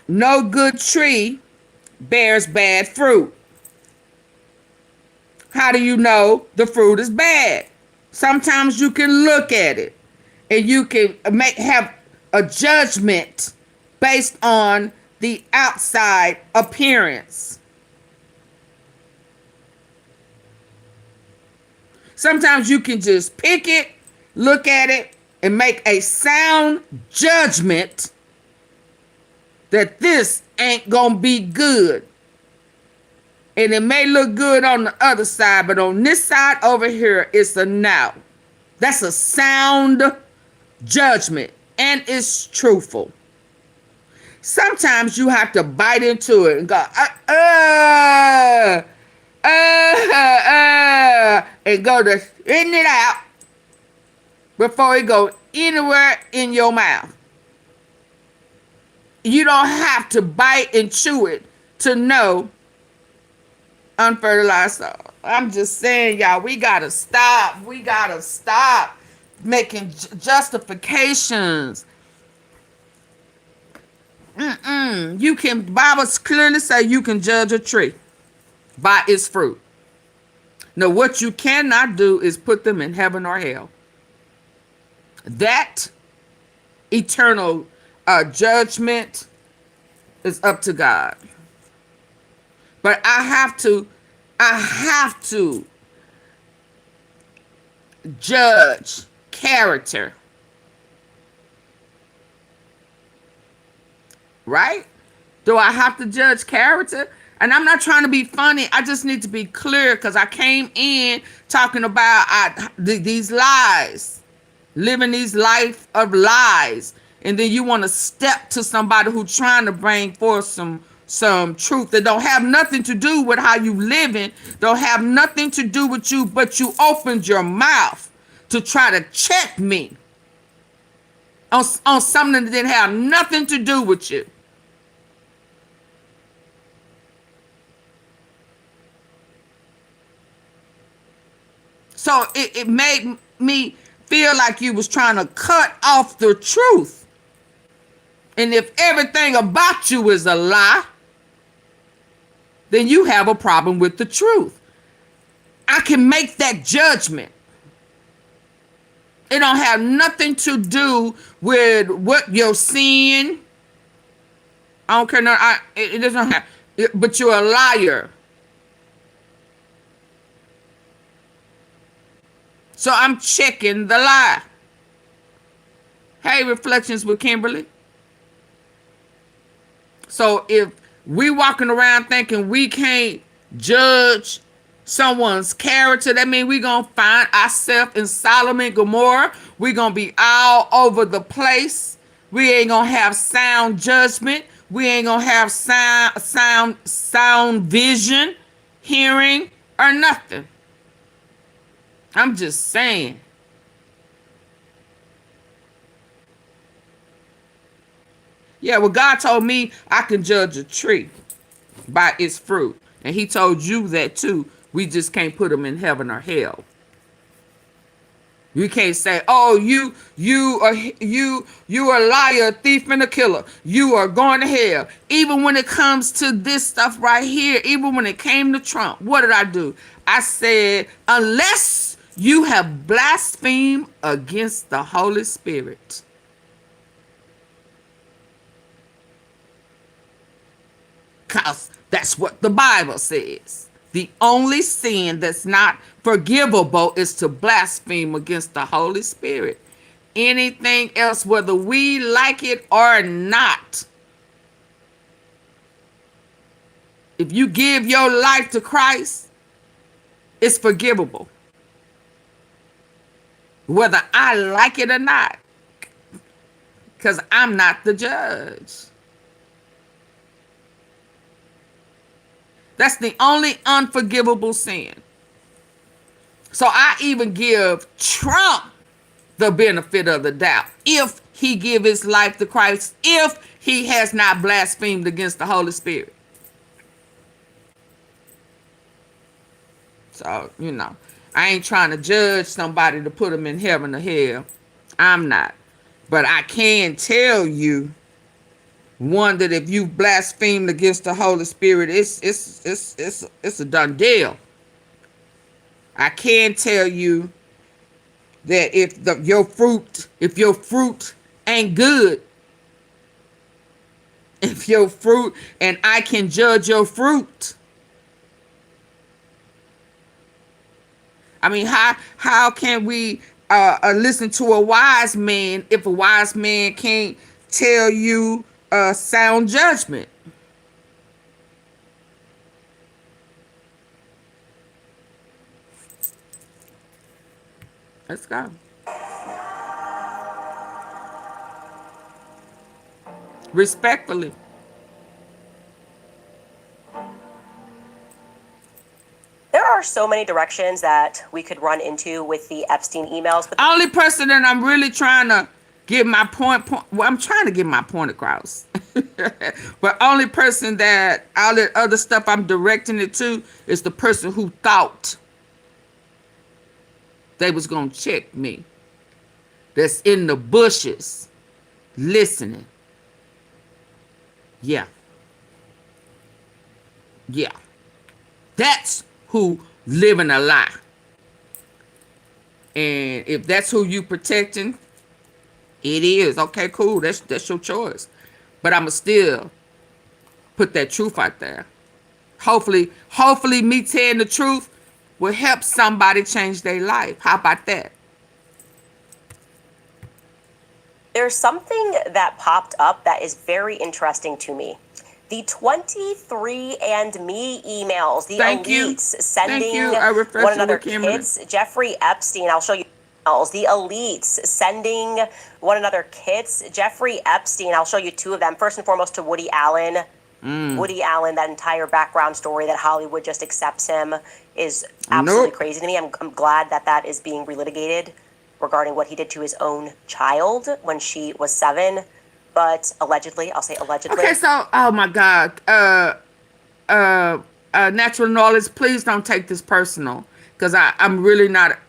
No good tree bears bad fruit. How do you know the fruit is bad? Sometimes you can look at it and you can have a judgment based on the outside appearance. Sometimes you can just pick it, look at it, and make a sound judgment that this ain't gonna be good. And it may look good on the other side, but on this side over here, it's a no. That's a sound judgment, and it's truthful. Sometimes you have to bite into it and go, and go to spitting it out before it goes anywhere in your mouth. You don't have to bite and chew it to know unfertilized soil. I'm just saying, y'all, we gotta stop. We gotta stop making justifications. You can, Bible clearly say you can judge a tree by its fruit. Now, what you cannot do is put them in heaven or hell. That eternal judgment is up to God. But I have to judge character. Right? Do I have to judge character? And I'm not trying to be funny. I just need to be clear because I came in talking about these lies, living these life of lies. And then you want to step to somebody who's trying to bring forth some truth that don't have nothing to do with how you living, don't have nothing to do with you, but you opened your mouth to try to check me on something that didn't have nothing to do with you. So it made me feel like you was trying to cut off the truth. And if everything about you is a lie, then you have a problem with the truth. I can make that judgment. It don't have nothing to do with what you're seeing. I don't care. No, it doesn't have. But you're a liar. So I'm checking the lie. Hey, Reflections with Kimberly. So if we walking around thinking we can't judge someone's character, that means we gonna find ourselves in Solomon and Gomorrah. We gonna be all over the place. We ain't gonna have sound judgment. We ain't gonna have sound vision, hearing, or nothing. I'm just saying. Yeah, well, God told me I can judge a tree by its fruit. And he told you that too. We just can't put them in heaven or hell. You can't say, oh, you are a liar, a thief, and a killer. You are going to hell. Even when it comes to this stuff right here, even when it came to Trump, what did I do? I said, unless you have blasphemed against the Holy Spirit. Because that's what the Bible says. The only sin that's not forgivable is to blaspheme against the Holy Spirit. Anything else, whether we like it or not, if you give your life to Christ, it's forgivable. Whether I like it or not, because I'm not the judge. That's the only unforgivable sin. So I even give Trump the benefit of the doubt. If he give his life to Christ, if he has not blasphemed against the Holy Spirit. So, I ain't trying to judge somebody to put them in heaven or hell. I'm not. But I can tell you, one, that if you blasphemed against the Holy Spirit, it's a done deal. I can tell you that if your fruit ain't good, if your fruit, and I can judge your fruit. I mean, how can we listen to a wise man if a wise man can't tell you sound judgment? Let's go. Respectfully. There are so many directions that we could run into with the Epstein emails. But only person that I'm really trying to get my point, well, I'm trying to get my point across. But only person that all the other stuff I'm directing it to is the person who thought they was going to check me. That's in the bushes listening. Yeah. Yeah. That's who living a lie. And if that's who you protecting, it is. Okay, cool. That's your choice. But I'ma still put that truth out there. Hopefully me telling the truth will help somebody change their life. How about that? There's something that popped up that is very interesting to me. The 23andMe emails, the Thank you. elites sending Thank you. I refreshed one it another with Kimberly. kits. Jeffrey Epstein, I'll show you emails. The elites sending one another kits. Jeffrey Epstein, I'll show you two of them. First and foremost to Woody Allen. Woody Allen, that entire background story that Hollywood just accepts him is absolutely Nope. crazy to me. I'm glad that that is being relitigated regarding what he did to his own child when she was 7. But allegedly, I'll say allegedly. Okay, so oh my God, natural knowledge. Please don't take this personal, because I'm really not.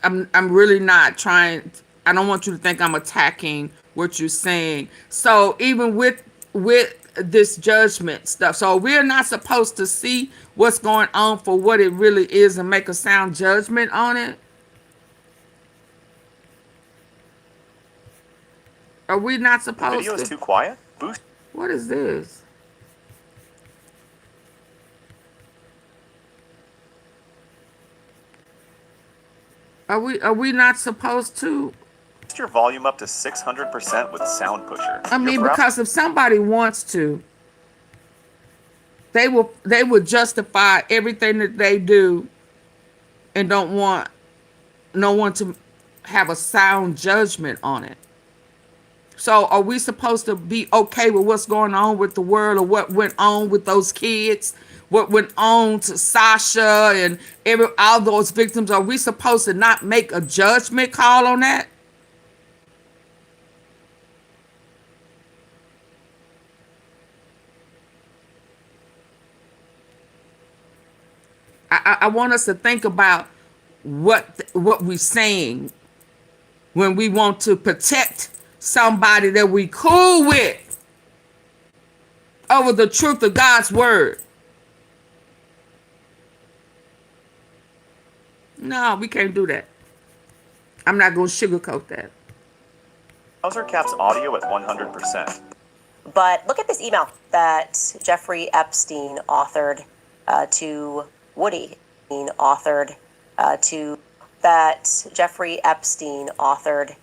I'm really not trying. I don't want you to think I'm attacking what you're saying. So even with this judgment stuff, so we're not supposed to see what's going on for what it really is and make a sound judgment on it. Are we not The supposed video to? is too quiet. Boost. What is this? Are we not supposed to? Boost your volume up to 600% with Sound Pusher. I mean, Your brow- because if somebody wants to, they will justify everything that they do and don't want no one to have a sound judgment on it. So are we supposed to be okay with what's going on with the world, or what went on with those kids, what went on to Sasha and all those victims? Are we supposed to not make a judgment call on that? I want us to think about what we're saying when we want to protect somebody that we cool with over the truth of God's word. No, we can't do that. I'm not going to sugarcoat that. Browser caps audio at 100%. But look at this email that Jeffrey Epstein authored to Woody. Authored to that Jeffrey Epstein authored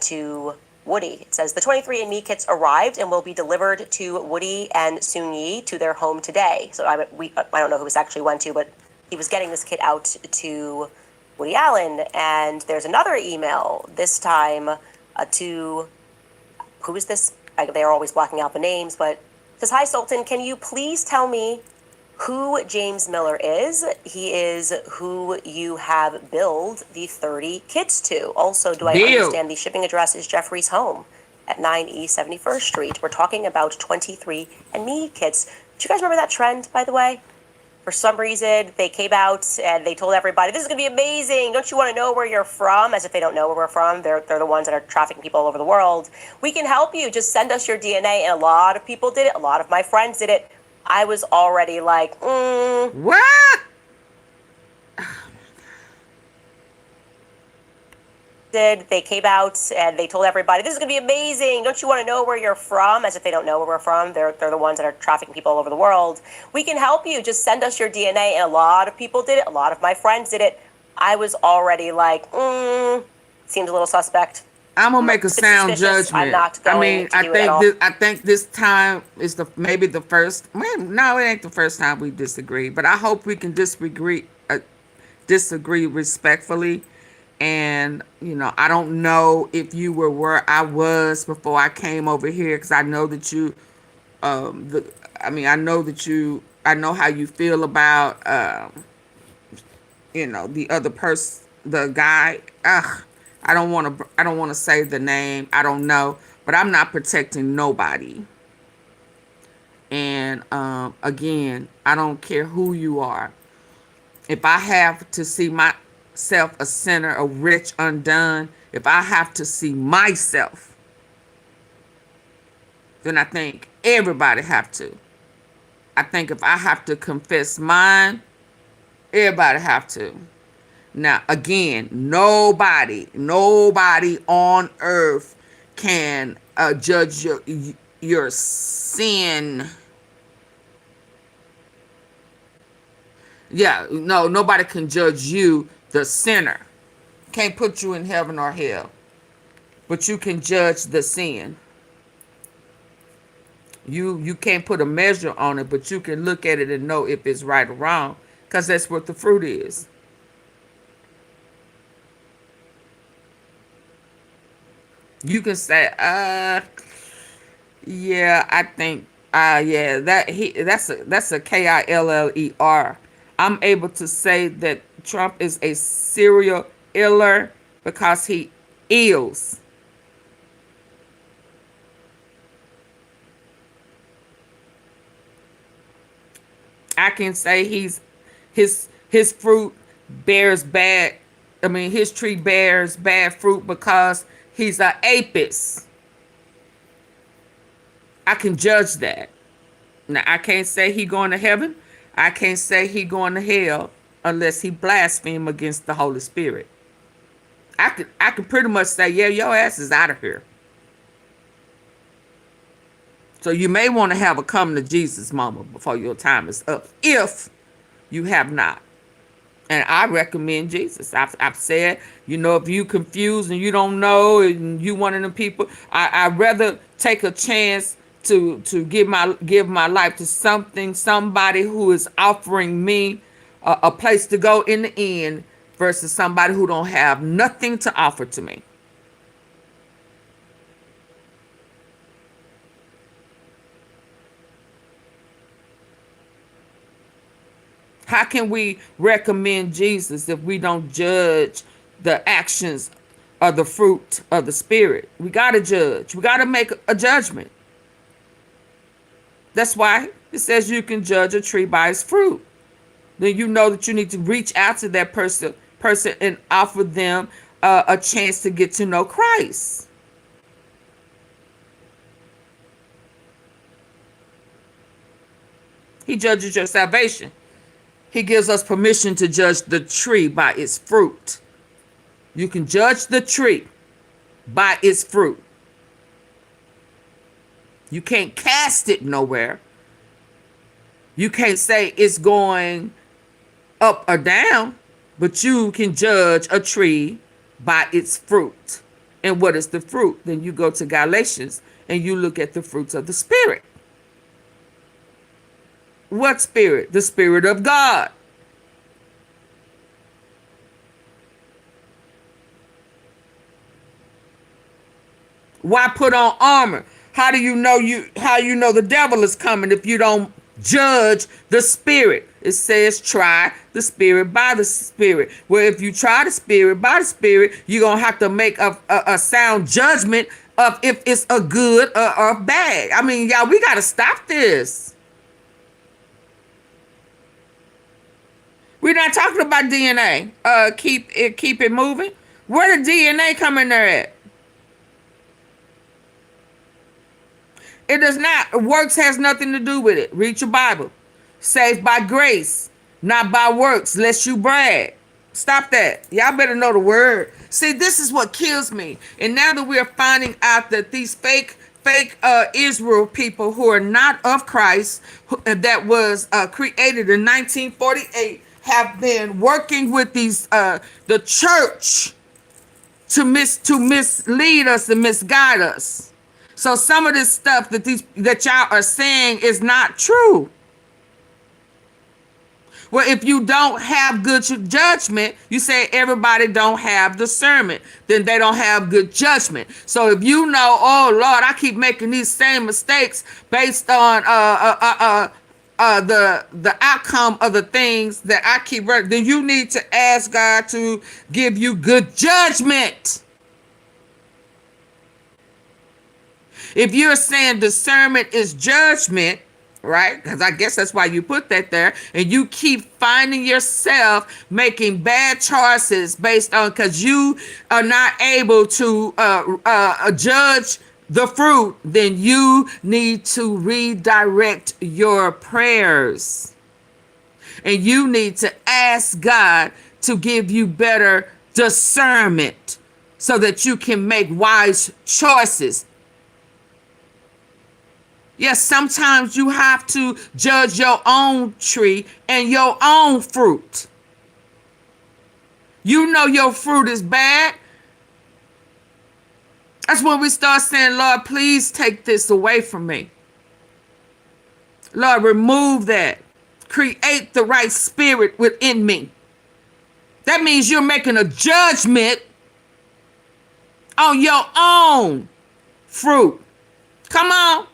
to Woody. It says the 23andMe kits arrived and will be delivered to Woody and Soon-Yi to their home today. So I don't know who this actually went to, but he was getting this kit out to Woody Allen. And there's another email, this time to, who is this? They're always blocking out the names, but it says, hi Sultan, can you please tell me who James Miller is? He is who you have billed the 30 kits to. Also, do I understand the shipping address is Jeffrey's home at 9 East 71st Street? We're talking about 23andMe kits. Do you guys remember that trend, by the way? For some reason, they came out and they told everybody, this is going to be amazing. Don't you want to know where you're from? As if they don't know where we're from. They're the ones that are trafficking people all over the world. We can help you. Just send us your DNA. And a lot of people did it. A lot of my friends did it. I was already like, What? They came out and they told everybody, this is going to be amazing. Don't you want to know where you're from? As if they don't know where we're from. They're the ones that are trafficking people all over the world. We can help you. Just send us your DNA. And a lot of people did it. A lot of my friends did it. I was already like, seems a little suspect. I'm gonna make a sound Suspicious. I'm judgment. not going to do it at all. I think this time is maybe the first. No, it ain't the first time we disagree. But I hope we can disagree respectfully. And I don't know if you were where I was before I came over here, because I know that you, I know how you feel about, the other person, the guy. I don't want to say the name. I don't know, but I'm not protecting nobody. And again, I don't care who you are. If I have to see myself a sinner, a wretch undone, if I have to see myself, then I think everybody have to. I think if I have to confess mine, everybody have to. Now, again, nobody on earth can judge your sin Yeah, no, nobody can judge you, the sinner. Can't put you in heaven or hell. But you can judge the sin. You can't put a measure on it, but you can look at it and know if it's right or wrong, because that's what the fruit is. You can say, yeah, I think, yeah, that's a Killer. I'm able to say that Trump is a serial iller because he ills. I can say his fruit bears bad. I mean, his tree bears bad fruit because he's an apis. I can judge that. Now, I can't say he going to heaven. I can't say he going to hell unless he blaspheme against the Holy Spirit. I could pretty much say, yeah, your ass is out of here. So you may want to have a come to Jesus moment before your time is up, if you have not. And I recommend Jesus. I've said, if you confused and you don't know and you one of them people, I'd rather take a chance to give my life to somebody who is offering me a place to go in the end versus somebody who don't have nothing to offer to me. How can we recommend Jesus if we don't judge the actions of the fruit of the Spirit? We got to judge. We got to make a judgment. That's why it says you can judge a tree by its fruit. Then you know that you need to reach out to that person and offer them a chance to get to know Christ. He judges your salvation. He gives us permission to judge the tree by its fruit. You can judge the tree by its fruit. You can't cast it nowhere. You can't say it's going up or down, but you can judge a tree by its fruit. And what is the fruit? Then you go to Galatians and you look at the fruits of the Spirit. What spirit? The Spirit of God. Why put on armor? How you know the devil is coming if you don't judge the Spirit? It says try the Spirit by the Spirit. Well, if you try the Spirit by the Spirit, you're going to have to make a sound judgment of if it's a good or bad. I mean, y'all, we got to stop this. We're not talking about DNA. Keep it moving. Where the DNA come in there at? It does not. Works has nothing to do with it. Read your Bible. Saved by grace, not by works, lest you brag. Stop that. Y'all better know the word. See, this is what kills me. And now that we're finding out that these fake Israel people who are not of Christ, that was created in 1948, have been working with these the church to mislead us and misguide us. So some of this stuff that y'all are saying is not true. Well, if you don't have good judgment, you say everybody don't have discernment, then they don't have good judgment. So if you know, oh Lord, I keep making these same mistakes based on the outcome of the things that I keep running, then you need to ask God to give you good judgment. If you're saying discernment is judgment, right? Because I guess that's why you put that there, and you keep finding yourself making bad choices based on because you are not able to judge the fruit, then you need to redirect your prayers. And you need to ask God to give you better discernment so that you can make wise choices. Yes, sometimes you have to judge your own tree and your own fruit. You know your fruit is bad. That's when we start saying, Lord, please take this away from me. Lord, remove that. Create the right spirit within me. That means you're making a judgment on your own fruit. Come on.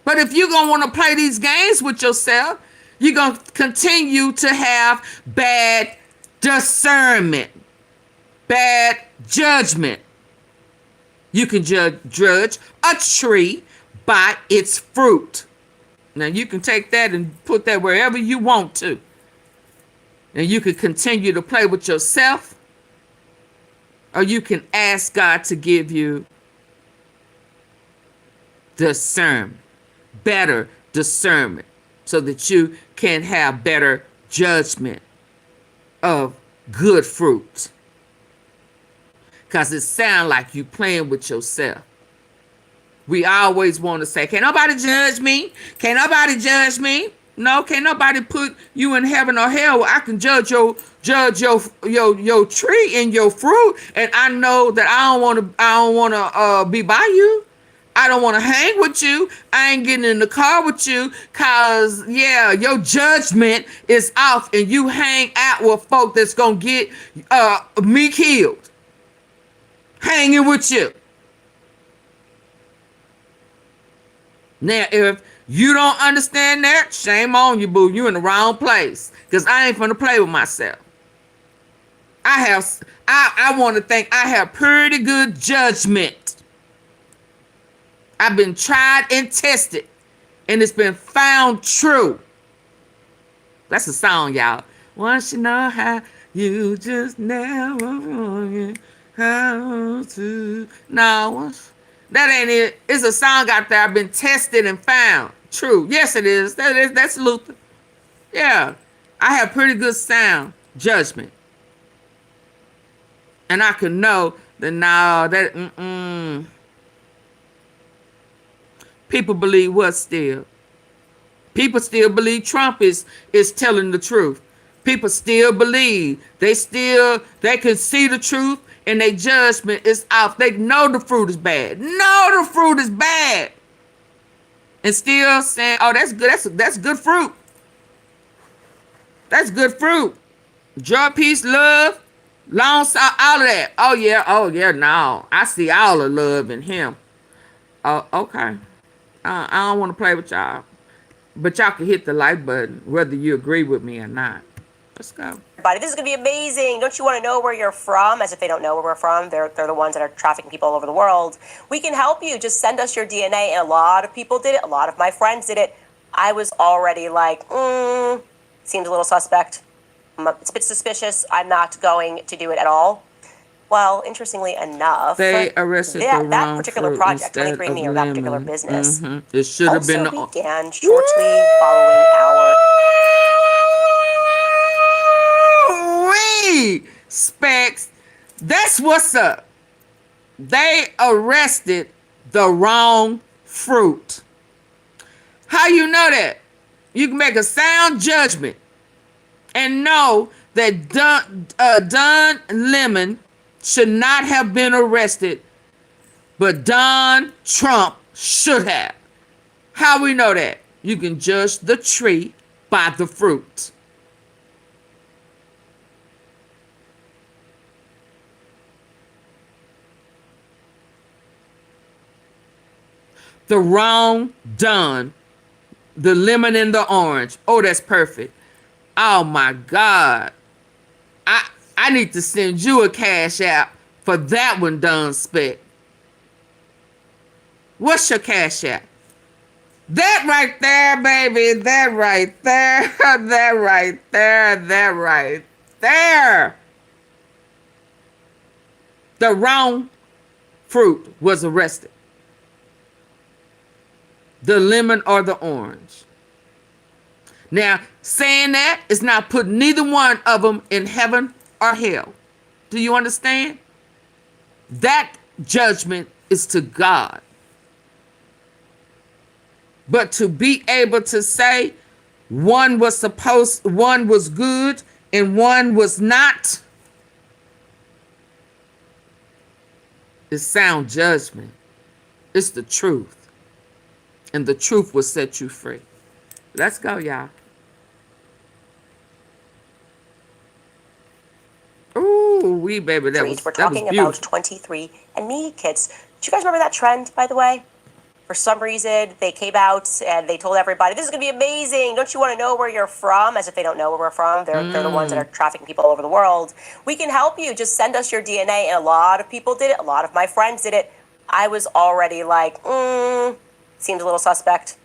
But if you're going to want to play these games with yourself, you're going to continue to have bad discernment, bad judgment. You can judge a tree by its fruit. Now, you can take that and put that wherever you want to. And you can continue to play with yourself, or you can ask God to give you discernment, better discernment, so that you can have better judgment of good fruit. Because it sounds like you playing with yourself. We always want to say, can't nobody judge me? Can't nobody judge me? No, can't nobody put you in heaven or hell. I can judge your tree and your fruit, and I know that I don't want to be by you. I don't want to hang with you. I ain't getting in the car with you, cause yeah, your judgment is off, and you hang out with folk that's gonna get me killed. Hanging with you. Now, if you don't understand that, shame on you, boo. You in the wrong place. Because I ain't finna play with myself. I want to think I have pretty good judgment. I've been tried and tested. And it's been found true. That's a song, y'all. Once you know how, you just never forget how to. No, that ain't it. It's a song out there. I've been tested and found true. Yes, it is. That's Luther. Yeah, I have pretty good sound judgment, and I can know that now that people believe what still. People still believe Trump is telling the truth. People still believe they can see the truth. And their judgment is off. They know the fruit is bad. Know the fruit is bad. And still saying, oh, that's good. That's good fruit. That's good fruit. Joy, peace, love, long, all of that. Oh, yeah, no. I see all the love in him. Oh, okay. I don't want to play with y'all. But y'all can hit the like button, whether you agree with me or not. Let's go. Everybody, this is going to be amazing. Don't you want to know where you're from? As if they don't know where we're from. They're the ones that are trafficking people all over the world. We can help you. Just send us your DNA. And a lot of people did it. A lot of my friends did it. I was already like, seems a little suspect. It's a bit suspicious. I'm not going to do it at all. Well, interestingly enough, they arrested that particular project, 23andMe, or that particular business, it should have been began shortly following our Specs. That's what's up. They arrested the wrong fruit. How you know that? You can make a sound judgment and know that Don Lemon should not have been arrested, but Don Trump should have. How we know that? You can judge the tree by the fruit. The wrong Don, the lemon and the orange. Oh, that's perfect. Oh my God. I need to send you a cash app for that one, Don Spec. What's your cash app? That right there, baby. That right there. That right there. That right there. The wrong fruit was arrested. The lemon or the orange. Now, saying that is not putting neither one of them in heaven or hell. Do you understand? That judgment is to God. But to be able to say one was good and one was not is sound judgment. It's the truth. And the truth will set you free. Let's go, y'all. Ooh, wee baby, that We're was talking about beautiful. 23andMe kits. Do you guys remember that trend, by the way? For some reason, they came out and they told everybody, this is going to be amazing. Don't you want to know where you're from? As if they don't know where we're from. They're the ones that are trafficking people all over the world. We can help you. Just send us your DNA. And a lot of people did it. A lot of my friends did it. I was already like, seems a little suspect.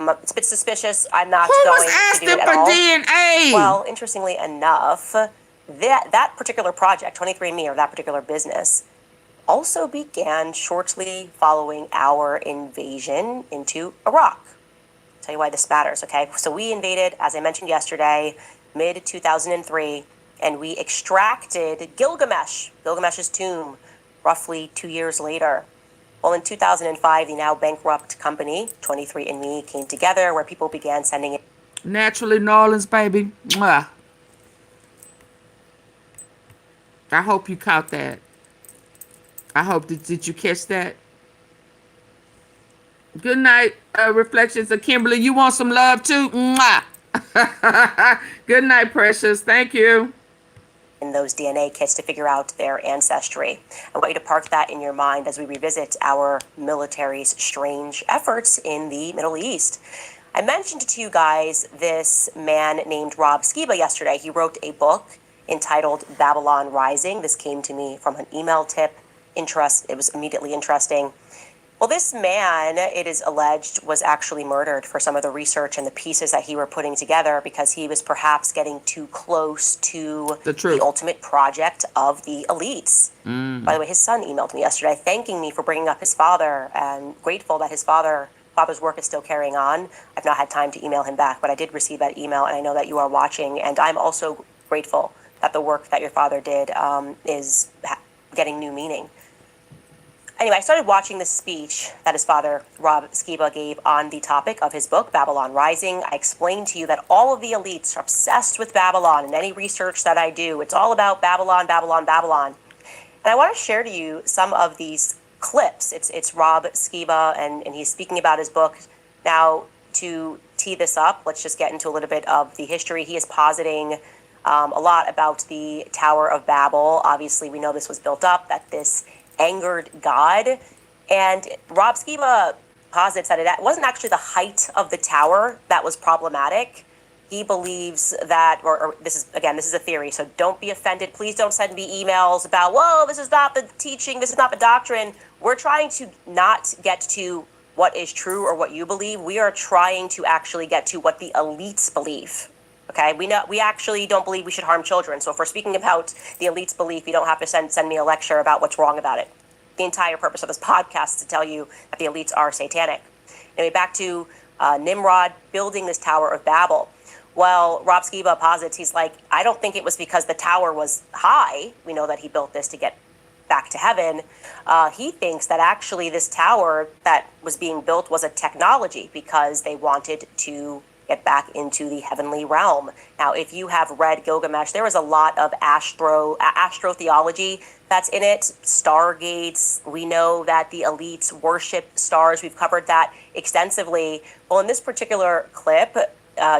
It's a bit suspicious. I'm not Who going was to do it asking at for all. DNA? Well, interestingly enough, that particular project, 23andMe, or that particular business, also began shortly following our invasion into Iraq. I'll tell you why this matters, okay? So we invaded, as I mentioned yesterday, mid-2003, and we extracted Gilgamesh's tomb, roughly 2 years later. Well, in 2005, the now bankrupt company, 23andMe, came together, where people began sending in Naturally, New Orleans, baby. Mwah. I hope you caught that. I hope did you catch that? Good night, Reflections of Kimberly. You want some love too? Mwah. Good night, precious. Thank you. those DNA kits to figure out their ancestry. I want you to park that in your mind as we revisit our military's strange efforts in the Middle East. I mentioned to you guys this man named Rob Skiba yesterday. He wrote a book entitled Babylon Rising. This came to me from an email tip. It was immediately interesting. Well, this man, it is alleged, was actually murdered for some of the research and the pieces that he were putting together because he was perhaps getting too close to the ultimate project of the elites. By the way, his son emailed me yesterday thanking me for bringing up his father and grateful that his father's work is still carrying on. I've not had time to email him back, but I did receive that email, and I know that you are watching, and I'm also grateful that the work that your father did is getting new meaning. Anyway, I started watching this speech that his father, Rob Skiba, gave on the topic of his book, Babylon Rising. I explained to you that all of the elites are obsessed with Babylon, and any research that I do, it's all about Babylon, Babylon, Babylon. And I want to share to you some of these clips. It's Rob Skiba, and he's speaking about his book. Now, to tee this up, let's just get into a little bit of the history. He is positing a lot about the Tower of Babel. Obviously, we know this was built up, that this angered God. And Rob Skiba posits that it wasn't actually the height of the tower that was problematic. He believes that, or this is a theory, so don't be offended. Please don't send me emails about, whoa, this is not the teaching, this is not the doctrine. We're trying to not get to what is true or what you believe. We are trying to actually get to what the elites believe. Okay, we actually don't believe we should harm children. So if we're speaking about the elite's belief, you don't have to send me a lecture about what's wrong about it. The entire purpose of this podcast is to tell you that the elites are satanic. Anyway, back to Nimrod building this Tower of Babel. Well, Rob Skiba posits, he's like, I don't think it was because the tower was high. We know that he built this to get back to heaven. He thinks that actually this tower that was being built was a technology because they wanted to get back into the heavenly realm. Now, if you have read Gilgamesh, there is a lot of astrotheology that's in it, stargates. We know that the elites worship stars. We've covered that extensively. Well, in this particular clip,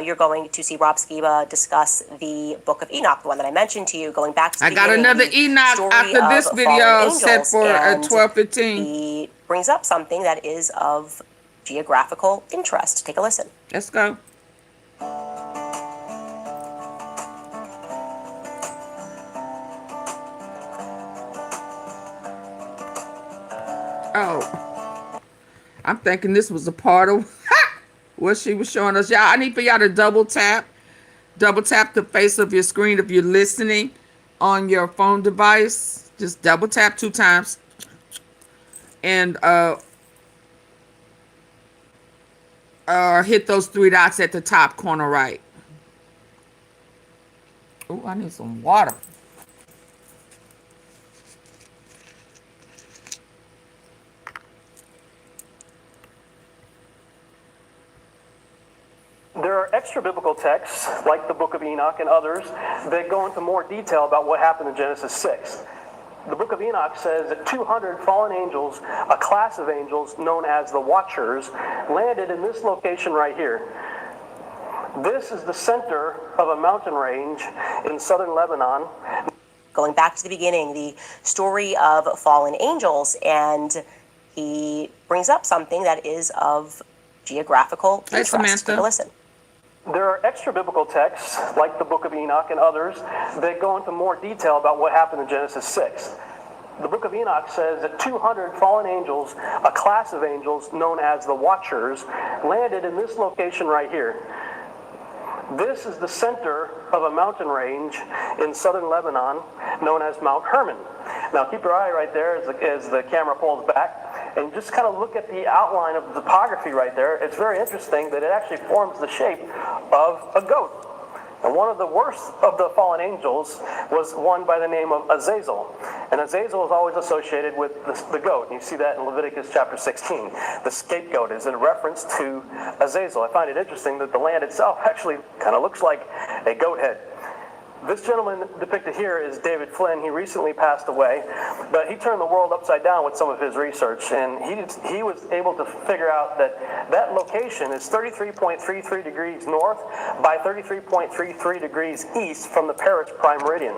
you're going to see Rob Skiba discuss the Book of Enoch, the one that I mentioned to you, going back to the I got another Enoch after this video set for 12:15. He brings up something that is of geographical interest. Take a listen. Let's go. Oh, I'm thinking this was a part of what she was showing us. Y'all, I need for y'all to double tap the face of your screen if you're listening on your phone device. Just double tap 2 times. And hit those 3 dots at the top corner right. Oh, I need some water. extra biblical texts, like the Book of Enoch and others, that go into more detail about what happened in Genesis 6. The Book of Enoch says that 200 fallen angels, a class of angels known as the Watchers, landed in this location right here. This is the center of a mountain range in southern Lebanon. Going back to the beginning, the story of fallen angels, and he brings up something that is of geographical Hey, interest. Samantha. Take a listen. There are extra biblical texts, like the Book of Enoch and others, that go into more detail about what happened in Genesis 6. The Book of Enoch says that 200 fallen angels, a class of angels known as the Watchers, landed in this location right here. This is the center of a mountain range in southern Lebanon known as Mount Hermon. Now keep your eye right there as the camera pulls back, and just kind of look at the outline of the topography right there. It's very interesting that it actually forms the shape of a goat. And one of the worst of the fallen angels was one by the name of Azazel. And Azazel is always associated with the goat. And you see that in Leviticus chapter 16. The scapegoat is in reference to Azazel. I find it interesting that the land itself actually kind of looks like a goat head. This gentleman depicted here is David Flynn. He recently passed away, but he turned the world upside down with some of his research, and he was able to figure out that location is 33.33 degrees north by 33.33 degrees east from the Paris prime meridian.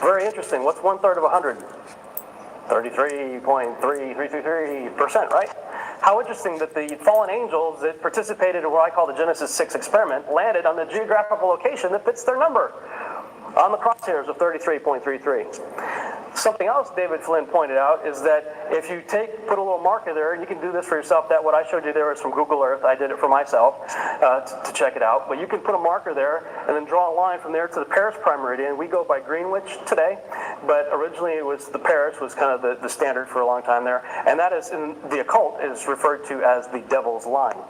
Very interesting. What's 1/3 of 100? 33.33%, right? How interesting that the fallen angels that participated in what I call the Genesis 6 experiment landed on the geographical location that fits their number on the crosshairs of 33.33. Something else David Flynn pointed out is that if you put a little marker there, and you can do this for yourself, that what I showed you there is from Google Earth. I did it for myself to check it out. But you can put a marker there and then draw a line from there to the Paris prime meridian. We go by Greenwich today, but originally it was the Paris was kind of the standard for a long time there. And that is, in the occult, is referred to as the devil's line.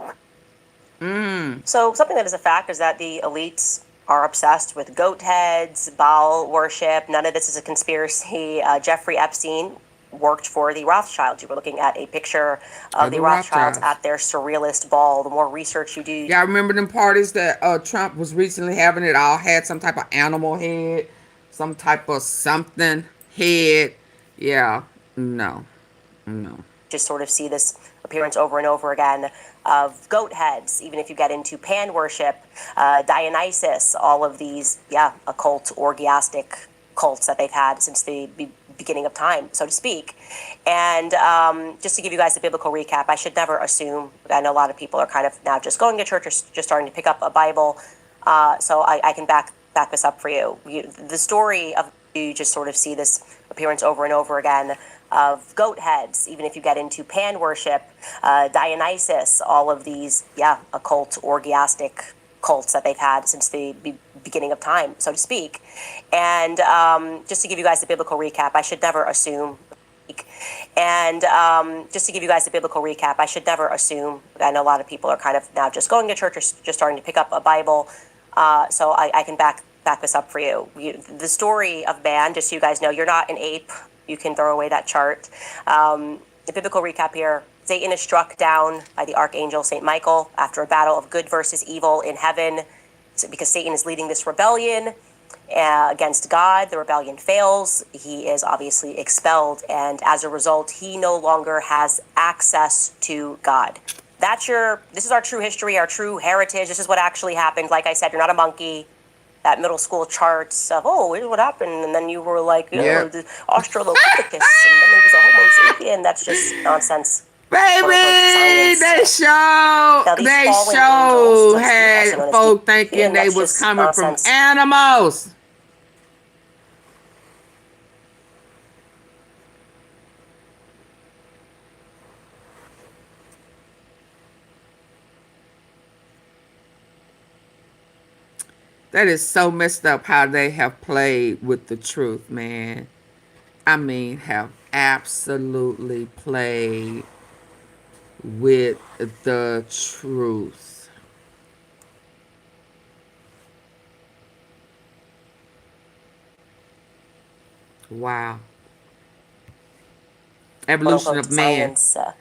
So something that is a fact is that the elites are obsessed with goat heads, Baal worship. None of this is a conspiracy. Jeffrey Epstein worked for the Rothschilds. You were looking at a picture of the Rothschilds at their surrealist ball. The more research you do... Yeah, I remember them parties that Trump was recently having. It all had some type of animal head, some type of something head. Yeah, no. Just sort of see this appearance over and over again of goat heads, even if you get into Pan worship, Dionysus, all of these, occult, orgiastic cults that they've had since the beginning of time, so to speak. And just to give you guys a biblical recap, I should never assume, I know a lot of people are kind of now just going to church or just starting to pick up a Bible, so I can back this up for you. The story of, you just sort of see this appearance over and over again of goat heads, even if you get into Pan worship, Dionysus, all of these, occult, orgiastic cults that they've had since the beginning of time, so to speak. And just to give you guys a biblical recap, I should never assume, I know a lot of people are kind of now just going to church or just starting to pick up a Bible, so I can back this up for you. The story of man, just so you guys know, you're not an ape. You can throw away that chart. The biblical recap here, Satan is struck down by the archangel St. Michael after a battle of good versus evil in heaven. Because Satan is leading this rebellion against God. The rebellion fails. He is obviously expelled. And as a result, he no longer has access to God. This is our true history, our true heritage. This is what actually happened. Like I said, you're not a monkey. That middle school charts of, here's what happened, and then you were like, the Australopithecus, and then there was a Homo sapien. That's just nonsense. Baby, they showed had folk thinking they was coming from animals. That is so messed up how they have played with the truth, man. I mean, have absolutely played with the truth. Wow. Evolution of man. Science,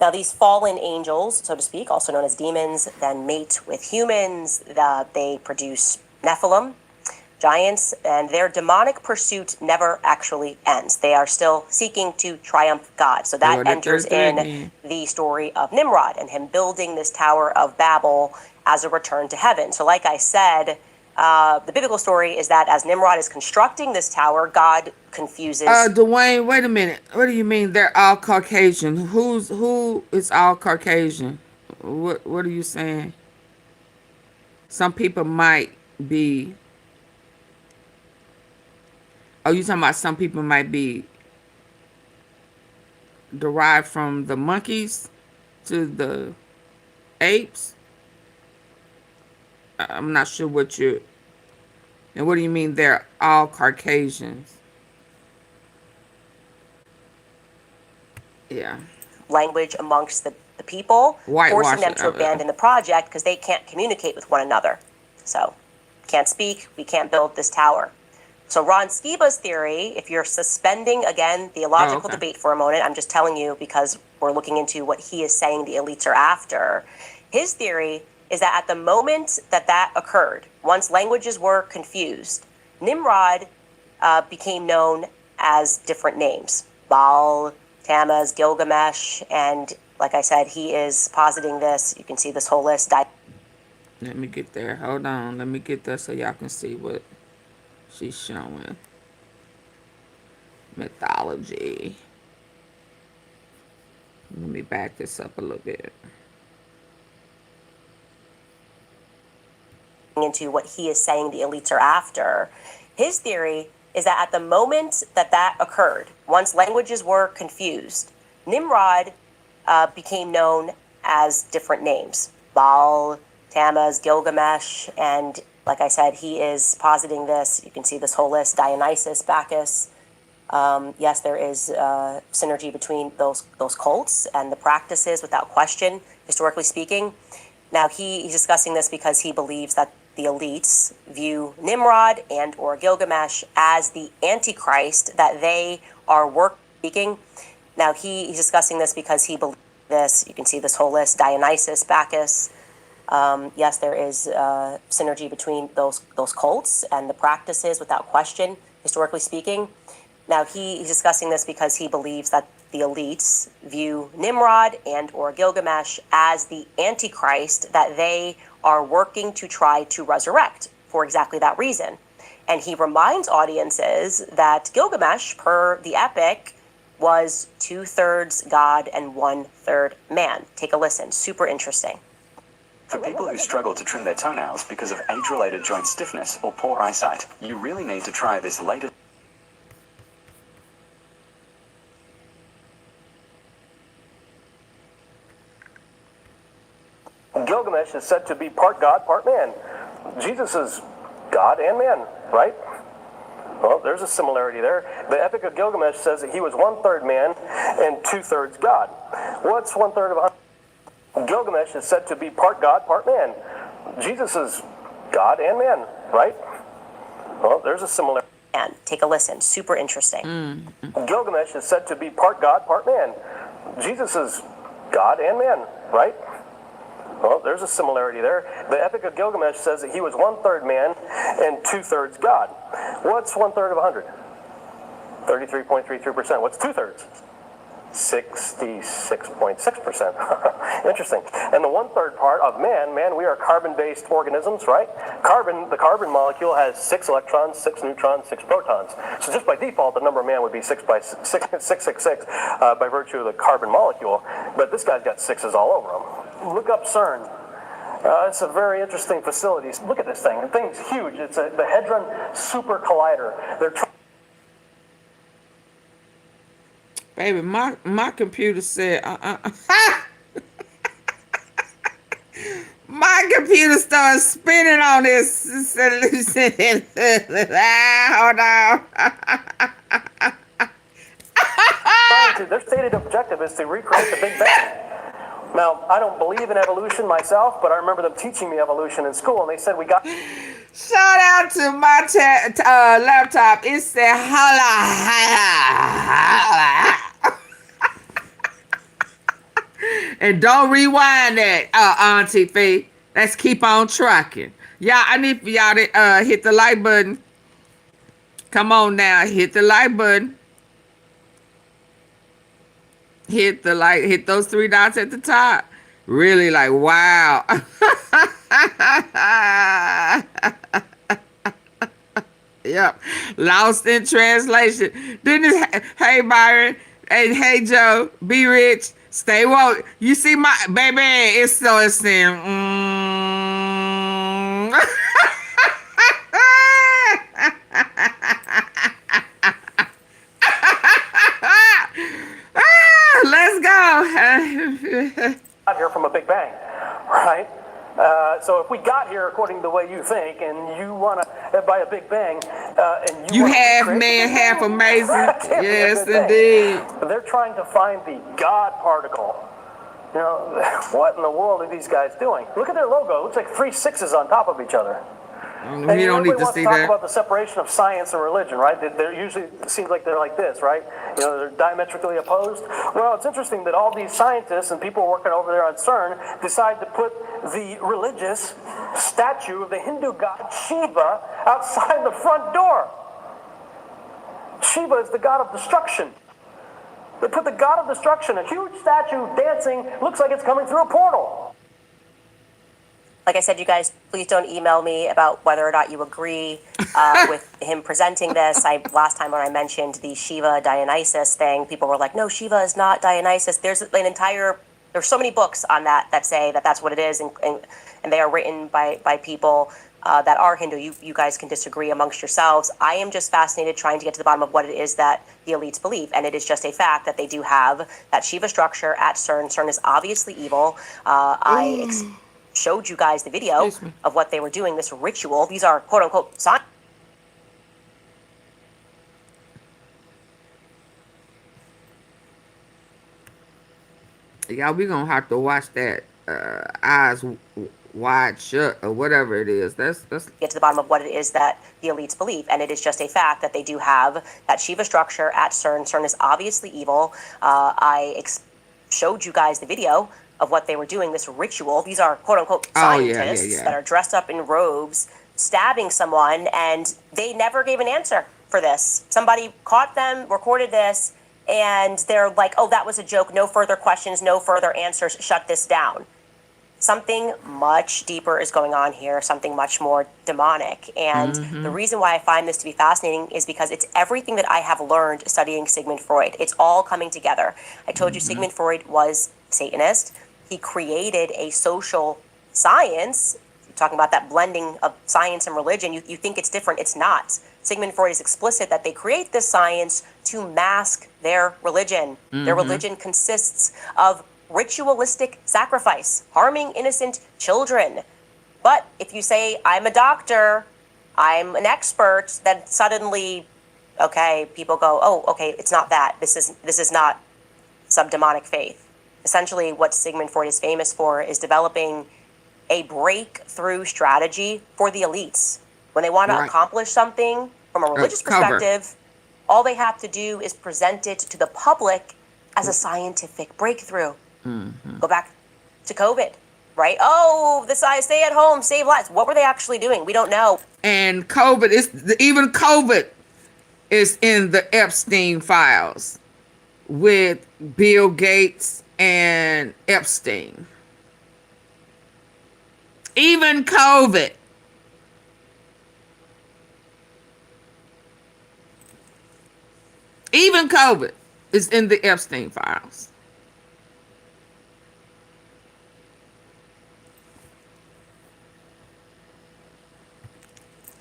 Now, these fallen angels, so to speak, also known as demons, then mate with humans. They produce Nephilim, giants, and their demonic pursuit never actually ends. They are still seeking to triumph God. So that enters in the story of Nimrod and him building this Tower of Babel as a return to heaven. So like I said, the biblical story is that as Nimrod is constructing this tower, God confuses. Dwayne, wait a minute. What do you mean they're all Caucasian? Who is all Caucasian? What are you saying? Some people might be. Oh, you talking about some people might be derived from the monkeys to the apes? I'm not sure what you. And what do you mean they're all Caucasians? Yeah. Language amongst the people, forcing them to abandon the project because they can't communicate with one another. So, can't speak, we can't build this tower. So Ron Skiba's theory, if you're suspending, again, theological debate for a moment, I'm just telling you because we're looking into what he is saying the elites are after. His theory is that at the moment that occurred, once languages were confused, Nimrod became known as different names. Baal, Tammuz, Gilgamesh, and like I said, he is positing this. You can see this whole list. Let me get there. Hold on. Let me get there so y'all can see what she's showing. Mythology. Let me back this up a little bit. Into what he is saying the elites are after. His theory is that at the moment that occurred, once languages were confused, Nimrod became known as different names. Baal, Tammuz, Gilgamesh, and like I said, he is positing this. You can see this whole list. Dionysus, Bacchus. Yes, there is synergy between those cults and the practices without question, historically speaking. Now, he's discussing this because he believes that the elites view Nimrod and or Gilgamesh as the Antichrist, that they are speaking. Now, he's discussing this because he believes this. You can see this whole list. Dionysus, Bacchus. Yes, there is synergy between those cults and the practices without question, historically speaking. Now, he's discussing this because he believes that the elites view Nimrod and or Gilgamesh as the Antichrist, that they are working to try to resurrect for exactly that reason. And he reminds audiences that Gilgamesh, per the epic, was 2/3 God and 1/3 man. Take a listen. Super interesting. For people who struggle to trim their toenails because of age-related joint stiffness or poor eyesight, you really need to try this latest. Gilgamesh is said to be part God, part man. Jesus is God and man, right? Well, there's a similarity there. The Epic of Gilgamesh says that he was 1/3 man and 2/3 God. What's 1/3 of 100? Gilgamesh is said to be part God, part man. Jesus is God and man, right? Well, there's a similarity. And take a listen. Super interesting. Gilgamesh is said to be part God, part man. Jesus is God and man, right? Well, there's a similarity there. The Epic of Gilgamesh says that he was 1/3 man and 2/3 God. What's 1/3 of 100? 33.33%. What's 2/3? 66.6%. Interesting. And the 1/3 part of man, we are carbon-based organisms, right? The carbon molecule has 6 electrons, 6 neutrons, 6 protons. So just by default, the number of man would be 666 by virtue of the carbon molecule. But this guy's got 6s all over him. Look up CERN. It's a very interesting facility. Look at this thing. The thing's huge. It's the Hadron Super Collider. They're Baby, my computer said, My computer started spinning on this. Hold on. Their stated objective is to recreate the Big Bang. Now, I don't believe in evolution myself, but I remember them teaching me evolution in school, and they said we got... Shout out to my laptop. It said, holla. And don't rewind that, Auntie Fee. Let's keep on trucking. Y'all, I need for y'all to hit the like button. Come on now, hit the like button. Hit the like, hit those three dots at the top. Really like, wow. Yep. Lost in translation. Hey Byron. Hey Joe. Be rich. Stay woke. You see my baby, it's so insane. Let's go. Got here from a Big Bang, right? So if we got here according to the way you think, and you want to by a Big Bang, and You wanna half create man, a Big half Bang, amazing. that can't be a Yes, good thing. indeed. They're trying to find the God particle. You know, what in the world are these guys doing? Look at their logo. It looks like 3 6s on top of each other. And You don't need everybody to wants see to talk that. about the separation of science and religion, right? They're usually, it seems like they're like this, right? You know, they're diametrically opposed. Well, it's interesting that all these scientists and people working over there on CERN decide to put the religious statue of the Hindu god Shiva outside the front door. Shiva is the god of destruction. They put the god of destruction, a huge statue dancing, looks like it's coming through a portal. Like I said, you guys, please don't email me about whether or not you agree with him presenting this. Last time when I mentioned the Shiva Dionysus thing, people were like, no, Shiva is not Dionysus. There's so many books on that say that that's what it is, and they are written by people that are Hindu. You guys can disagree amongst yourselves. I am just fascinated trying to get to the bottom of what it is that the elites believe, and it is just a fact that they do have that Shiva structure at CERN. CERN is obviously evil. Showed you guys the video of what they were doing, this ritual. These are quote unquote science. Y'all, we gonna have to watch that eyes wide shut or whatever it is. That's Get to the bottom of what it is that the elites believe, and it is just a fact that they do have that Shiva structure at CERN. CERN is obviously evil. Showed you guys the video of what they were doing, this ritual. These are quote unquote scientists that are dressed up in robes, stabbing someone, and they never gave an answer for this. Somebody caught them, recorded this, and they're like, oh, that was a joke, no further questions, no further answers, shut this down. Something much deeper is going on here, something much more demonic. And the reason why I find this to be fascinating is because it's everything that I have learned studying Sigmund Freud. It's all coming together. I told you Sigmund Freud was Satanist. He created a social science. You're talking about that blending of science and religion. You think it's different. It's not. Sigmund Freud is explicit that they create this science to mask their religion. Their religion consists of ritualistic sacrifice, harming innocent children. But if you say, I'm a doctor, I'm an expert, then suddenly, okay, people go, oh, okay, it's not that. This is not some demonic faith. Essentially, what Sigmund Freud is famous for is developing a breakthrough strategy for the elites. When they want to accomplish something from a religious perspective, all they have to do is present it to the public as a scientific breakthrough. Go back to COVID, right? Oh, stay at home, save lives. What were they actually doing? We don't know. And COVID even COVID is in the Epstein files with Bill Gates and Epstein. Even COVID. Even COVID is in the Epstein files.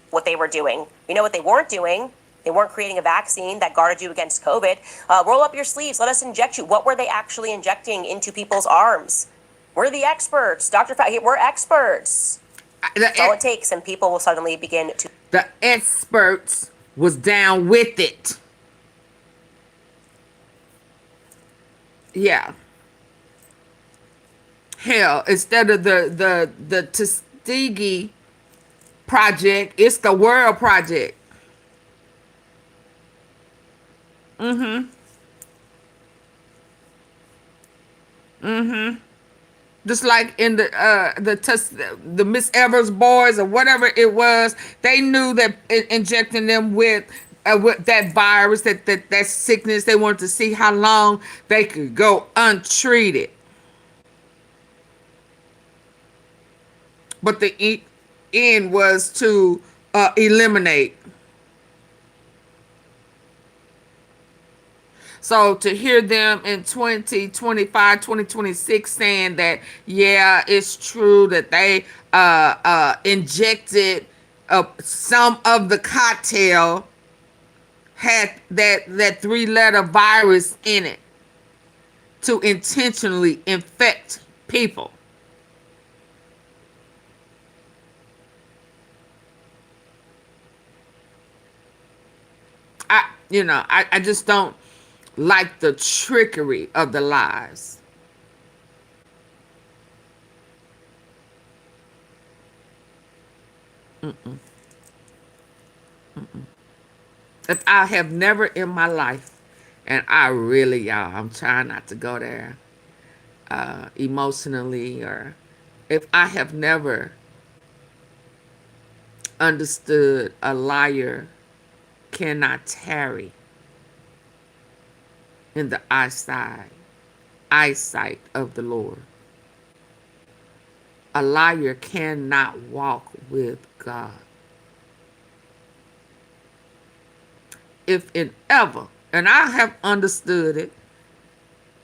What they were doing. You know what they weren't doing? They weren't creating a vaccine that guarded you against COVID. Roll up your sleeves. Let us inject you. What were they actually injecting into people's arms? We're the experts. We're experts. That's all it takes, and people will suddenly begin to... The experts was down with it. Yeah. Hell, instead of the Tuskegee Project, it's the World Project. Just like in the Miss Evers boys or whatever it was, they knew that injecting them with that virus, that sickness, they wanted to see how long they could go untreated. But the end was to eliminate. So to hear them in 2025, 2026 saying that, yeah, it's true that they injected some of the cocktail had that 3-letter virus in it to intentionally infect people. I just don't like the trickery of the lies. If I have never in my life, and I really, y'all, I'm trying not to go there emotionally, or if I have never understood a liar cannot tarry in the eyesight of the Lord. A liar cannot walk with God. If and ever, and I have understood it,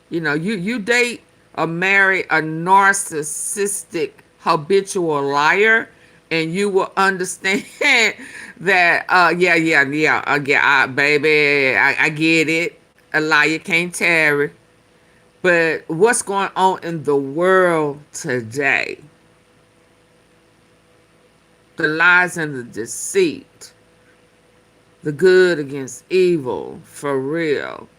you date or marry a narcissistic habitual liar, and you will understand that baby, I get it. A liar can't tarry. But what's going on in the world today? The lies and the deceit. The good against evil, for real.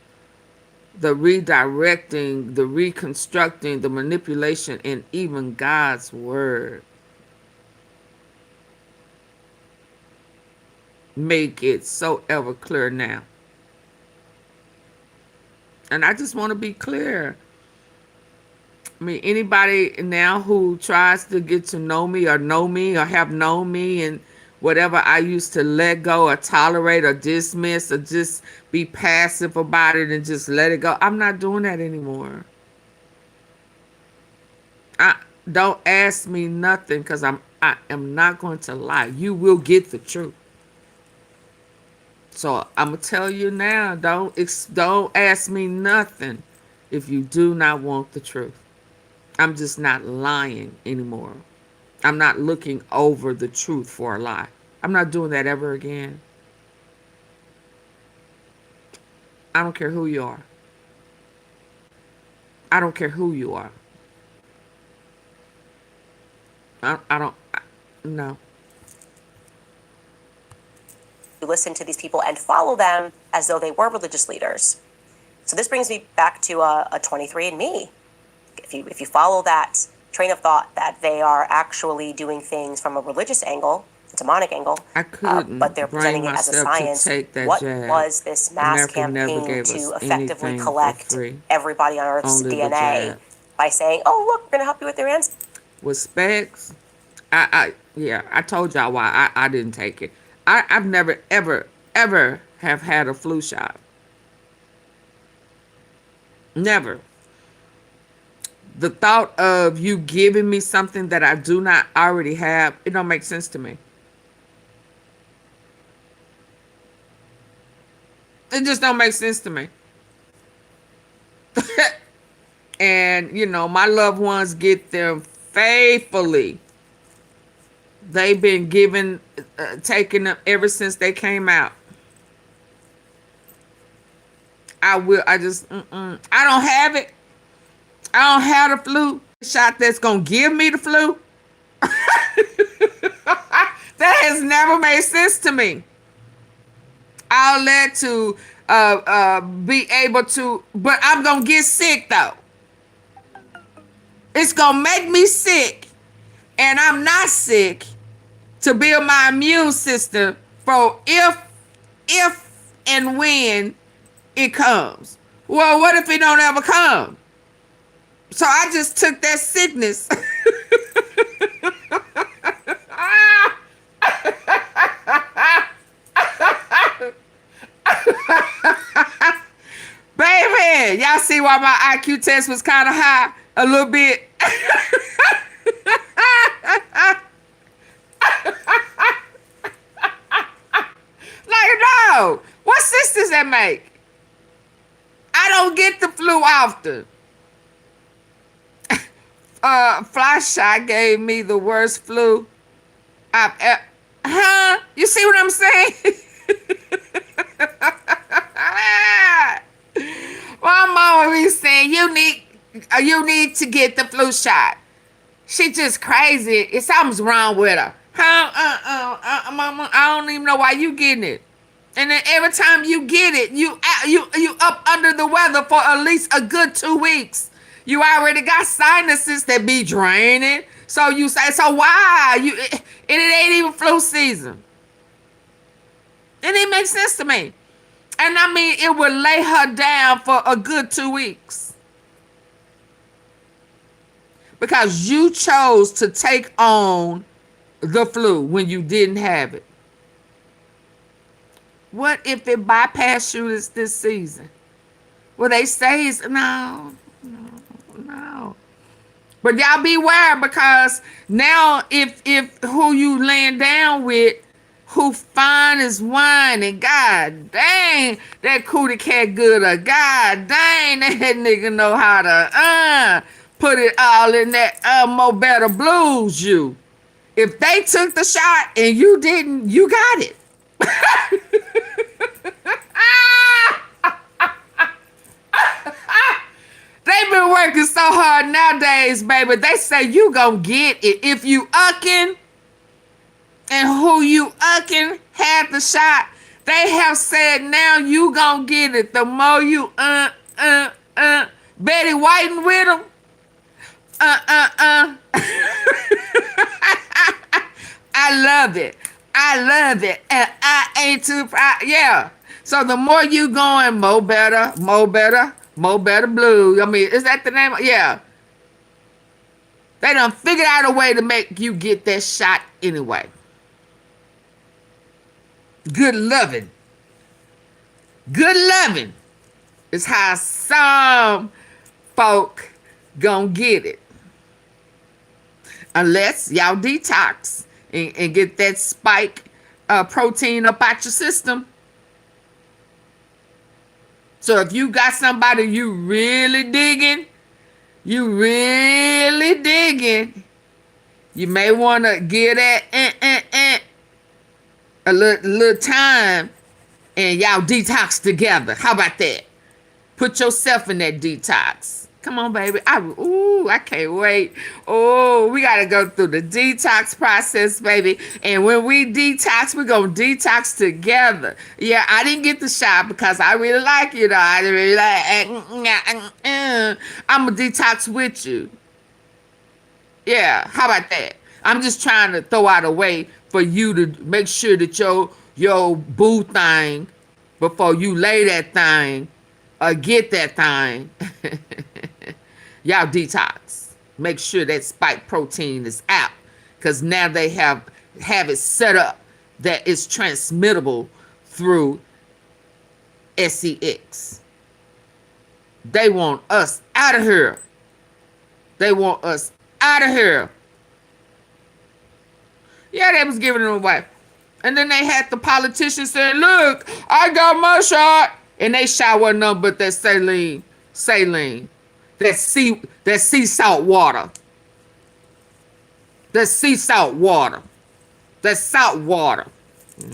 The redirecting, the reconstructing, the manipulation, and even God's word. Make it so ever clear now. And I just want to be clear. I mean, anybody now who tries to get to know me or have known me and whatever I used to let go or tolerate or dismiss or just be passive about it and just let it go, I'm not doing that anymore. Don't ask me nothing, because I am not going to lie. You will get the truth. So I'm gonna tell you now, don't ask me nothing if you do not want the truth. I'm just not lying anymore. I'm not looking over the truth for a lie. I'm not doing that ever again. I don't care who you are. I don't care who you are. No. Listen to these people and follow them as though they were religious leaders. So this brings me back to a 23andMe. If you follow that train of thought that they are actually doing things from a religious angle, a demonic angle, I couldn't but they're presenting it as a science. What was this mass campaign to effectively collect everybody on Earth's DNA by saying, "Oh, look, we're going to help you with your ancestors"? With specs, I told y'all why I didn't take it. I've never, ever have had a flu shot. Never. The thought of you giving me something that I do not already have, it don't make sense to me. It just don't make sense to me. And, my loved ones get them faithfully. They've been taking them ever since they came out. I don't have it. I don't have the flu shot that's going to give me the flu. That has never made sense to me. I'll let to be able to, but I'm going to get sick though. It's going to make me sick, and I'm not sick, to build my immune system for if and when it comes. Well, what if it don't ever come? So I just took that sickness. Baby, y'all see why my IQ test was kind of high a little bit? Like, no. What sense does that make? I don't get the flu often. Fly shot gave me the worst flu I've ever. Huh? You see what I'm saying? My mama be saying you need to get the flu shot. She just crazy. Something's wrong with her. Huh? Mama, I don't even know why you getting it. And then every time you get it, you up under the weather for at least a good 2 weeks. You already got sinuses that be draining. So you say, so why? It ain't even flu season. It didn't make sense to me. And I mean, it would lay her down for a good 2 weeks. Because you chose to take on the flu when you didn't have it. What if it bypassed you this season? Well, they say it's no. But y'all beware, because now if who you laying down with, who fine as wine, and god dang, that cootie cat good, or god dang, that nigga know how to put it all in that more better blues you. If they took the shot and you didn't, you got it. They've been working so hard nowadays, baby. They say you gonna get it. If you ucking and who you ucking had the shot, they have said now you gonna get it. The more you Betty Whiting with them. I love it. And I ain't too proud. Yeah. So the more you going, more better blue. I mean, is that the name? Yeah. They done figured out a way to make you get that shot anyway. Good loving is how some folk gonna get it. Unless y'all detox and get that spike protein up out your system. So if you got somebody you really digging, you may want to give that a little time and y'all detox together. How about that? Put yourself in that detox. Come on, baby. I can't wait. Oh, we got to go through the detox process, baby. And when we detox, we're going to detox together. Yeah, I didn't get the shot because I really like you, though. I really like I'm going to detox with you. Yeah, how about that? I'm just trying to throw out a way for you to make sure that your boo thing, before you lay that thing, or get that thing, y'all detox. Make sure that spike protein is out, because now they have it set up that it's transmittable through sex. They want us out of here. Yeah, they was giving them away. And then they had the politicians saying, look, I got my shot. And they shot one nothing but that saline, that sea salt water. That sea salt water. That salt water.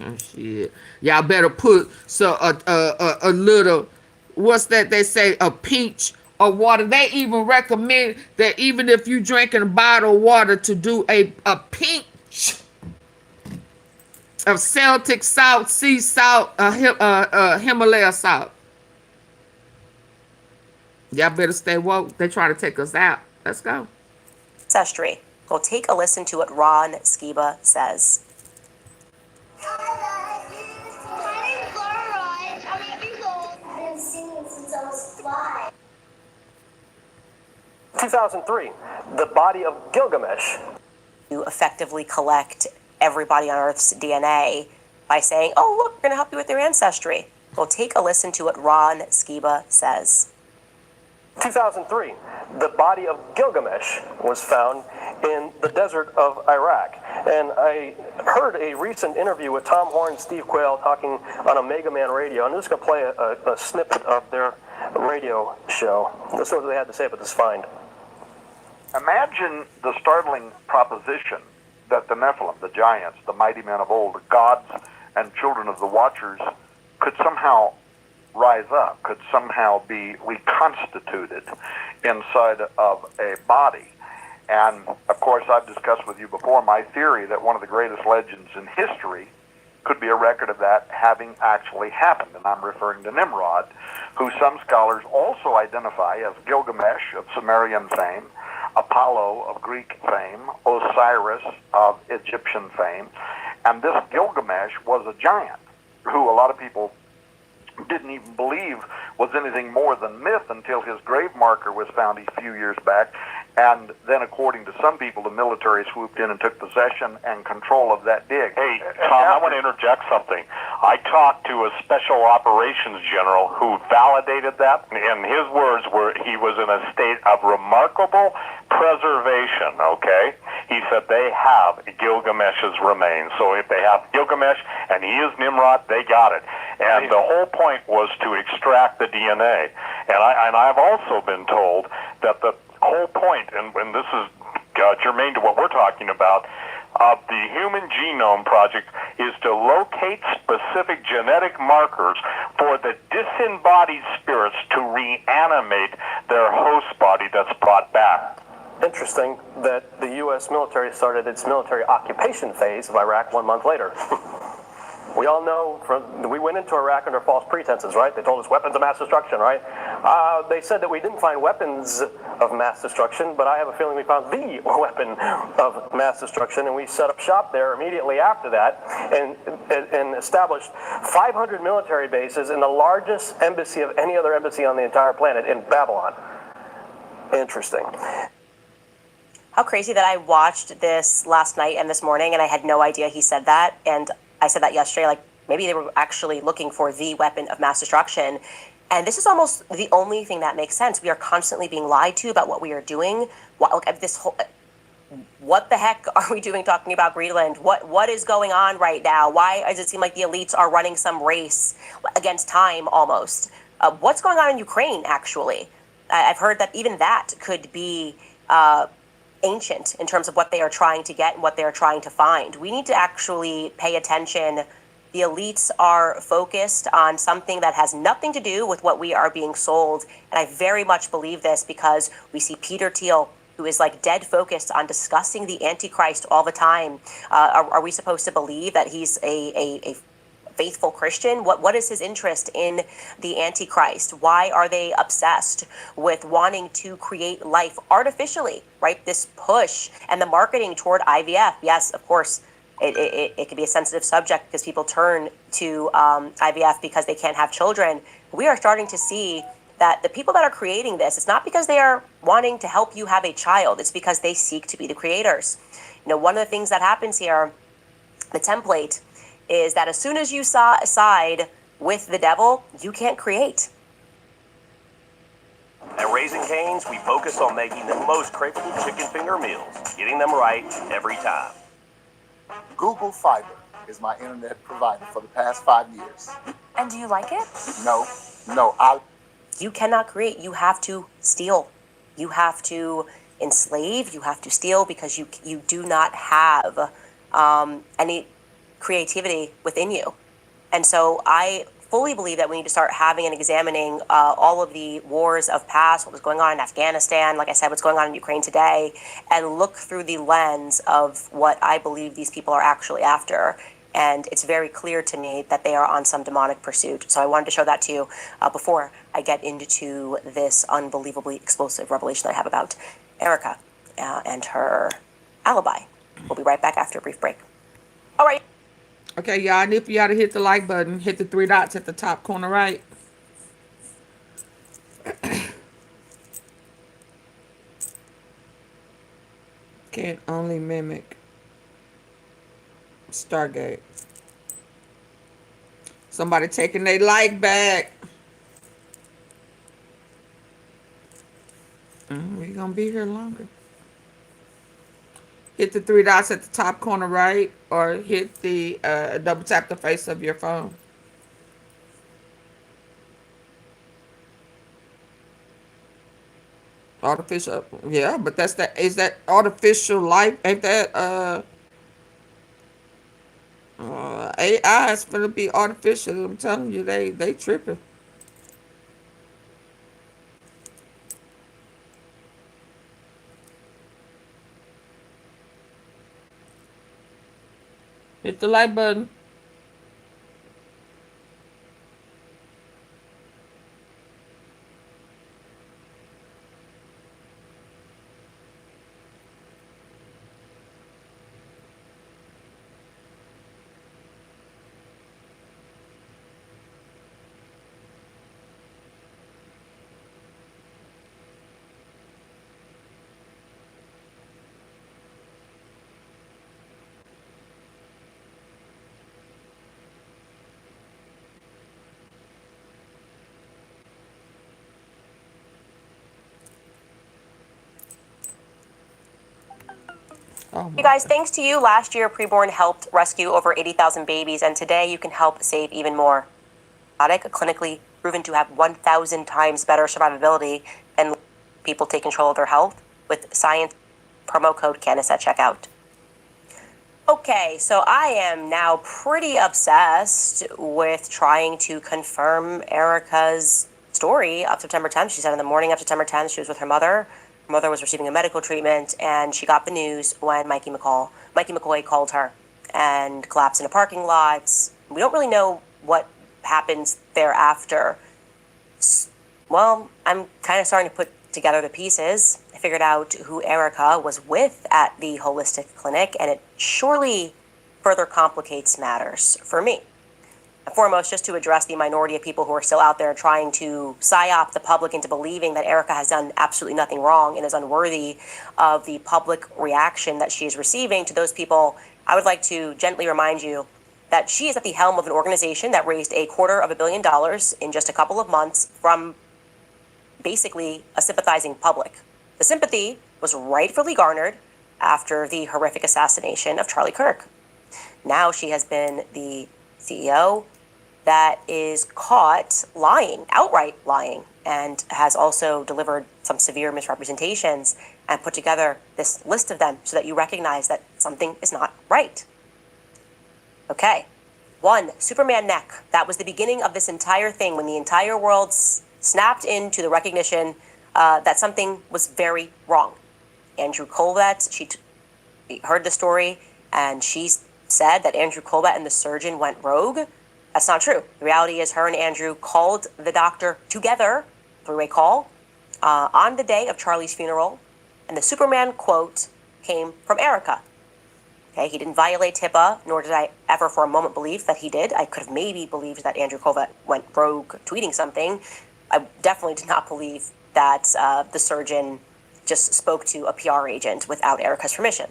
Oh, shit. Y'all better put a little, what's that they say, a pinch of water. They even recommend that even if you drinking a bottle of water, to do a pinch of Celtic salt, sea salt, Himalaya salt. Y'all better stay woke. They try to take us out. Let's go. Ancestry. Go take a listen to what Ron Skiba says. 2003, the body of Gilgamesh. To effectively collect everybody on Earth's DNA by saying, oh, look, we're going to help you with your ancestry. Well, take a listen to what Ron Skiba says. 2003, the body of Gilgamesh was found in the desert of Iraq. And I heard a recent interview with Tom Horn and Steve Quayle talking on Omega Man Radio. I'm just going to play a snippet of their radio show. This is what they had to say about this find. Imagine the startling proposition that the Nephilim, the giants, the mighty men of old, the gods and children of the Watchers, could somehow rise up, could somehow be reconstituted inside of a body. And, of course, I've discussed with you before my theory that one of the greatest legends in history could be a record of that having actually happened. And I'm referring to Nimrod, who some scholars also identify as Gilgamesh of Sumerian fame, Apollo of Greek fame, Osiris of Egyptian fame. And this Gilgamesh was a giant who a lot of people didn't even believe was anything more than myth until his grave marker was found a few years back. And then, according to some people, the military swooped in and took possession and control of that dig. Hey, Tom, I want to interject something. I talked to a special operations general who validated that, and his words were he was in a state of remarkable preservation, okay? He said they have Gilgamesh's remains. So if they have Gilgamesh and he is Nimrod, they got it. And the whole point was to extract the DNA. And I've also been told that the whole point, and this is germane to what we're talking about, of the Human Genome Project is to locate specific genetic markers for the disembodied spirits to reanimate their host body that's brought back. Interesting that the U.S. military started its military occupation phase of Iraq 1 month later. We all know we went into Iraq under false pretenses, right? They told us weapons of mass destruction, right? They said that we didn't find weapons of mass destruction, but I have a feeling we found the weapon of mass destruction, and we set up shop there immediately after that and established 500 military bases in the largest embassy of any other embassy on the entire planet in Babylon. Interesting. How crazy that I watched this last night and this morning, and I had no idea he said that, and I said that yesterday, like maybe they were actually looking for the weapon of mass destruction. And this is almost the only thing that makes sense. We are constantly being lied to about what we are doing. What the heck are we doing talking about Greenland? What is going on right now? Why does it seem like the elites are running some race against time almost? What's going on in Ukraine, actually? I've heard that even that could be ancient in terms of what they are trying to get and what they are trying to find. We need to actually pay attention. The elites are focused on something that has nothing to do with what we are being sold. And I very much believe this because we see Peter Thiel, who is like dead focused on discussing the Antichrist all the time. Are we supposed to believe that he's a faithful Christian? What is his interest in the Antichrist? Why are they obsessed with wanting to create life artificially, right? This push and the marketing toward IVF. Yes, of course, it can be a sensitive subject because people turn to IVF because they can't have children. We are starting to see that the people that are creating this, it's not because they are wanting to help you have a child. It's because they seek to be the creators. You know, one of the things that happens here, the template, is that as soon as you side with the devil, you can't create. At Raising Cane's, we focus on making the most craveable chicken finger meals, getting them right every time. Google Fiber is my internet provider for the past 5 years. And do you like it? No. You cannot create. You have to steal. You have to enslave. You have to steal because you do not have any creativity within you. And so I fully believe that we need to start having and examining all of the wars of past, what was going on in Afghanistan, like I said, what's going on in Ukraine today, and look through the lens of what I believe these people are actually after. And it's very clear to me that they are on some demonic pursuit. So I wanted to show that to you before I get into this unbelievably explosive revelation I have about Erica and her alibi. We'll be right back after a brief break. All right. Okay, y'all, I need for y'all to hit the like button. Hit the 3 dots at the top corner right. can only mimic Stargate. Somebody taking their like back. We're gonna be here longer. Hit the three dots at the top corner right, or hit the double tap the face of your phone. Artificial, yeah, but is that artificial life? Ain't that AI is gonna be artificial? I'm telling you, they tripping. Hit the like button. Oh You guys, thanks to you, last year Preborn helped rescue over 80,000 babies, and today you can help save even more. Clinically proven to have 1,000 times better survivability and people take control of their health with science. Promo code Candace at checkout. Okay, so I am now pretty obsessed with trying to confirm Erica's story of September 10th. She said in the morning of September 10th, she was with her mother. Her mother was receiving a medical treatment, and she got the news when Mikey McCoy called her and collapsed in a parking lot. We don't really know what happens thereafter. Well, I'm kind of starting to put together the pieces. I figured out who Erica was with at the holistic clinic, and it surely further complicates matters for me. And foremost, just to address the minority of people who are still out there trying to psyop the public into believing that Erica has done absolutely nothing wrong and is unworthy of the public reaction that she is receiving. To those people, I would like to gently remind you that she is at the helm of an organization that raised $250 million in just a couple of months from basically a sympathizing public. The sympathy was rightfully garnered after the horrific assassination of Charlie Kirk. Now she has been the CEO that is caught lying, outright lying, and has also delivered some severe misrepresentations and put together this list of them so that you recognize that something is not right. Okay. 1, Superman neck. That was the beginning of this entire thing when the entire world snapped into the recognition that something was very wrong. Andrew Colvett, she heard the story, and she said that Andrew Colvett and the surgeon went rogue. That's not true. The reality is her and Andrew called the doctor together, three-way call, on the day of Charlie's funeral, and the Superman quote came from Erica. Okay, he didn't violate HIPAA, nor did I ever for a moment believe that he did. I could have maybe believed that Andrew Colvett went rogue tweeting something. I definitely did not believe that the surgeon just spoke to a PR agent without Erica's permission.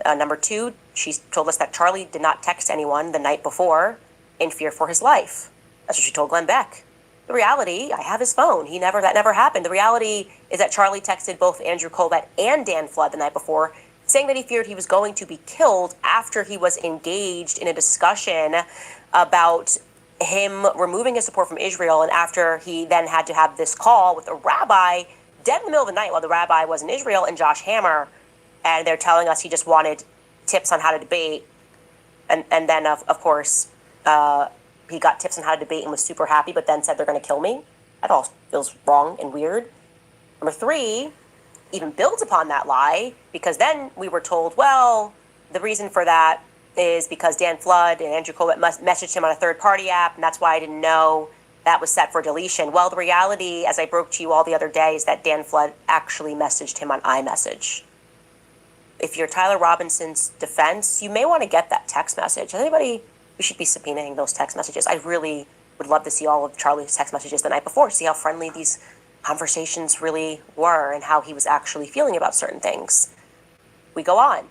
Number 2, she told us that Charlie did not text anyone the night before in fear for his life. That's what she told Glenn Beck. The reality, I have his phone. That never happened. The reality is that Charlie texted both Andrew Colvett and Dan Flood the night before, saying that he feared he was going to be killed after he was engaged in a discussion about him removing his support from Israel, and after he then had to have this call with a rabbi dead in the middle of the night while the rabbi was in Israel and Josh Hammer, and they're telling us he just wanted tips on how to debate, and then of course he got tips on how to debate and was super happy, but then said they're going to kill me. That all feels wrong and weird. Number 3 even builds upon that lie, because then we were told, well, the reason for that is because Dan Flood and Andrew Colvett messaged him on a third-party app, and that's why I didn't know that was set for deletion. Well, the reality, as I broke to you all the other day, is that Dan Flood actually messaged him on iMessage. If you're Tyler Robinson's defense, you may want to get that text message. We should be subpoenaing those text messages. I really would love to see all of Charlie's text messages the night before, see how friendly these conversations really were and how he was actually feeling about certain things. we go on.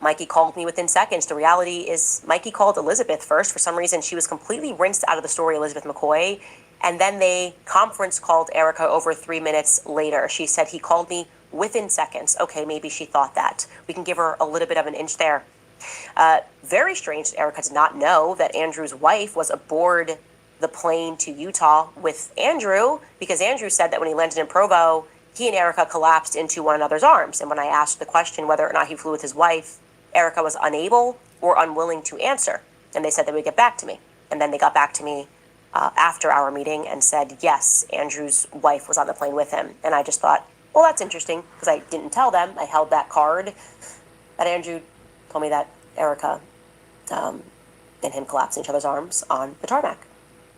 Mikey called me within seconds. The reality is Mikey called Elizabeth first. For some reason, she was completely rinsed out of the story, Elizabeth McCoy. And then they conference called Erica over 3 minutes later. She said he called me within seconds. Okay, maybe she thought that. We can give her a little bit of an inch there. Very strange. Erica did not know that Andrew's wife was aboard the plane to Utah with Andrew, because Andrew said that when he landed in Provo, he and Erica collapsed into one another's arms. And when I asked the question whether or not he flew with his wife, Erica was unable or unwilling to answer. And they said they would get back to me. And then they got back to me after our meeting and said, yes, Andrew's wife was on the plane with him. And I just thought, well, that's interesting, because I didn't tell them. I held that card that Andrew told me that Erica and him collapsed in each other's arms on the tarmac.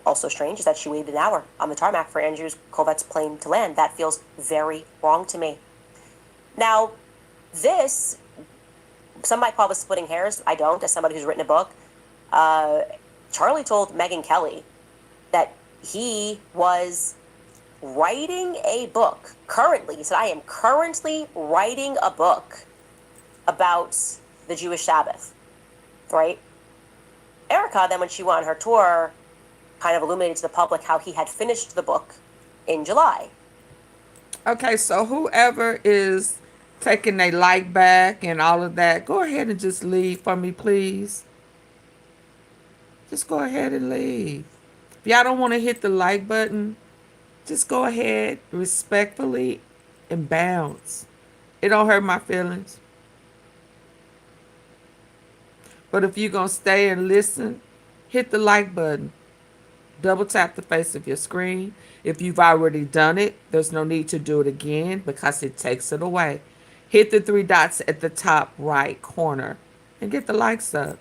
Also strange is that she waited an hour on the tarmac for Andrew's Corvette's plane to land. That feels very wrong to me. Now, this, some might call this splitting hairs. I don't, as somebody who's written a book. Charlie told Megyn Kelly that he was writing a book currently. He said, I am currently writing a book about the Jewish Sabbath, right? Erica, then when she went on her tour, kind of illuminated to the public how he had finished the book in July. Okay, so whoever is taking their like back and all of that, go ahead and just leave for me, please. Just go ahead and leave. If y'all don't want to hit the like button, just go ahead respectfully and bounce. It don't hurt my feelings. But if you're going to stay and listen, hit the like button. Double tap the face of your screen. If you've already done it, there's no need to do it again because it takes it away. Hit the 3 dots at the top right corner and get the likes up.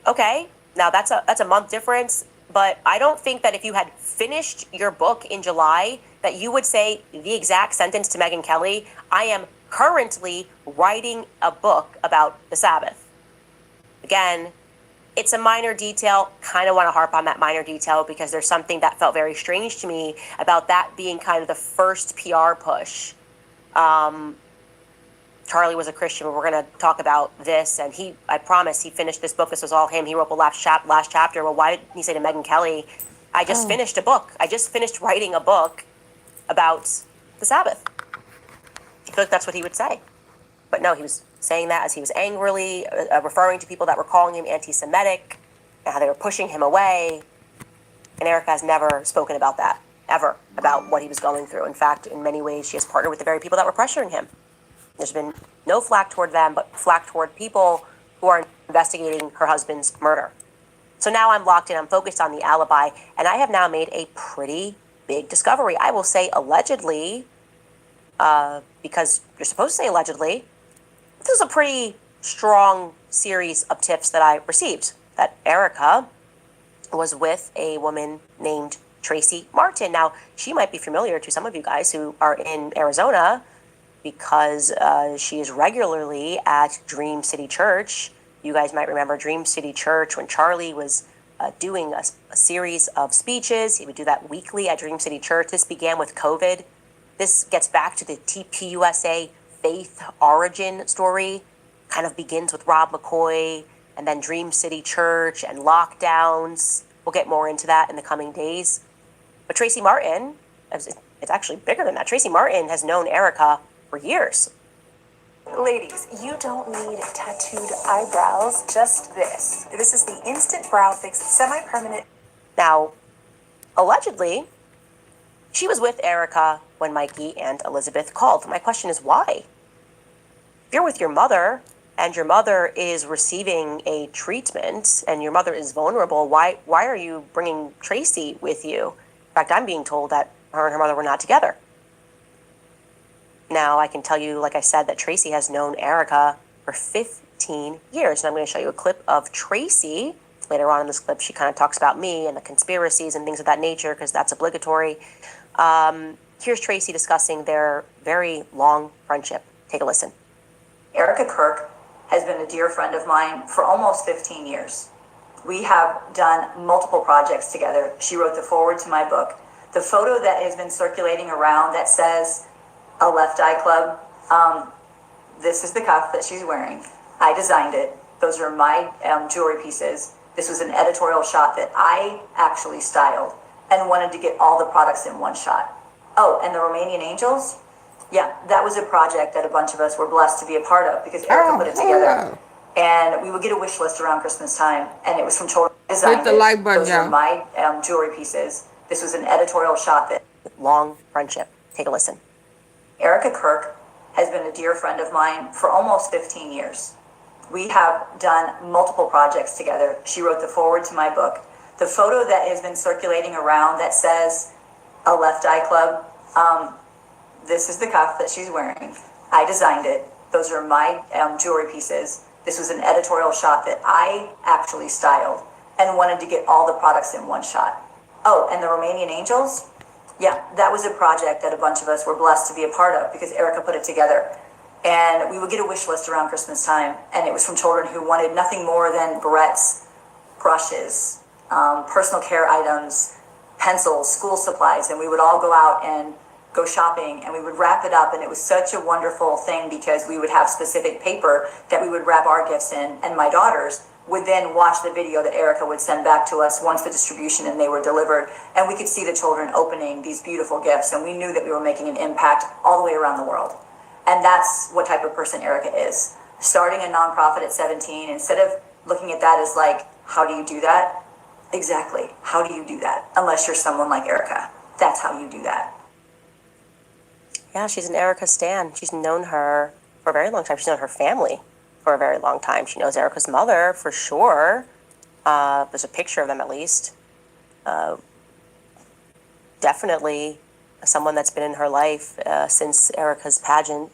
Okay, now that's a month difference, but I don't think that if you had finished your book in July, that you would say the exact sentence to Megyn Kelly, I am currently writing a book about the Sabbath. Again, it's a minor detail. Kind of want to harp on that minor detail because there's something that felt very strange to me about that being kind of the first PR push. Charlie was a Christian, but we're going to talk about this. And I promise, he finished this book. This was all him. He wrote the last chapter. Well, why didn't he say to Megyn Kelly, I just finished a book. I just finished writing a book about the Sabbath. I feel like that's what he would say. But no, he was saying that as he was angrily referring to people that were calling him anti-Semitic and how they were pushing him away. And Erica has never spoken about that, ever, about what he was going through. In fact, in many ways, she has partnered with the very people that were pressuring him. There's been no flack toward them, but flack toward people who are investigating her husband's murder. So now I'm locked in, I'm focused on the alibi, and I have now made a pretty big discovery. I will say allegedly, because you're supposed to say allegedly. This is a pretty strong series of tips that I received that Erica was with a woman named Tracy Martin. Now, she might be familiar to some of you guys who are in Arizona because she is regularly at Dream City Church. You guys might remember Dream City Church when Charlie was doing a series of speeches. He would do that weekly at Dream City Church. This began with COVID. This gets back to the TPUSA faith origin story. Kind of begins with Rob McCoy and then Dream City Church and lockdowns. We'll get more into that in the coming days. But Tracy Martin, it's actually bigger than that. Tracy Martin has known Erica for years. Ladies, you don't need tattooed eyebrows, just this. This is the Instant Brow Fix Semi-Permanent. Now, allegedly, she was with Erica when Mikey and Elizabeth called. My question is why? If you're with your mother and your mother is receiving a treatment and your mother is vulnerable, why are you bringing Tracy with you? In fact, I'm being told that her and her mother were not together. Now, I can tell you, like I said, that Tracy has known Erica for 15 years. And I'm going to show you a clip of Tracy. Later on in this clip, she kind of talks about me and the conspiracies and things of that nature, because that's obligatory. Here's Tracy discussing their very long friendship. Take a listen. Erica Kirk has been a dear friend of mine for almost 15 years. We have done multiple projects together. She wrote the foreword to my book. The photo that has been circulating around that says a Left Eye Club, this is the cuff that she's wearing. I designed it. Those are my jewelry pieces. This was an editorial shot that I actually styled and wanted to get all the products in one shot. Oh, and the Romanian Angels? Yeah, that was a project that a bunch of us were blessed to be a part of because Erica put it together. And we would get a wish list around Christmas time, and it was from children. Hit the like button, Those are my jewelry pieces. This was an editorial shot that... Long friendship. Take a listen. Erica Kirk has been a dear friend of mine for almost 15 years. We have done multiple projects together. She wrote the foreword to my book. The photo that has been circulating around that says a Left Eye Club, this is the cuff that she's wearing. I designed it. Those are my jewelry pieces. This was an editorial shot that I actually styled and wanted to get all the products in one shot. Oh, and the Romanian Angels? Yeah, that was a project that a bunch of us were blessed to be a part of because Erica put it together. And we would get a wish list around Christmas time, and it was from children who wanted nothing more than barrettes, brushes, personal care items, pencils, school supplies, and we would all go out and go shopping, and we would wrap it up, and it was such a wonderful thing because we would have specific paper that we would wrap our gifts in, and my daughters would then watch the video that Erica would send back to us once the distribution and they were delivered, and we could see the children opening these beautiful gifts, and we knew that we were making an impact all the way around the world. And that's what type of person Erica is. Starting a nonprofit at 17, instead of looking at that as like, how do you do that? Exactly. How do you do that? Unless you're someone like Erica. That's how you do that. Yeah, she's an Erica stan. She's known her for a very long time. She's known her family for a very long time. She knows Erica's mother for sure. There's a picture of them at least. Definitely someone that's been in her life since Erica's pageant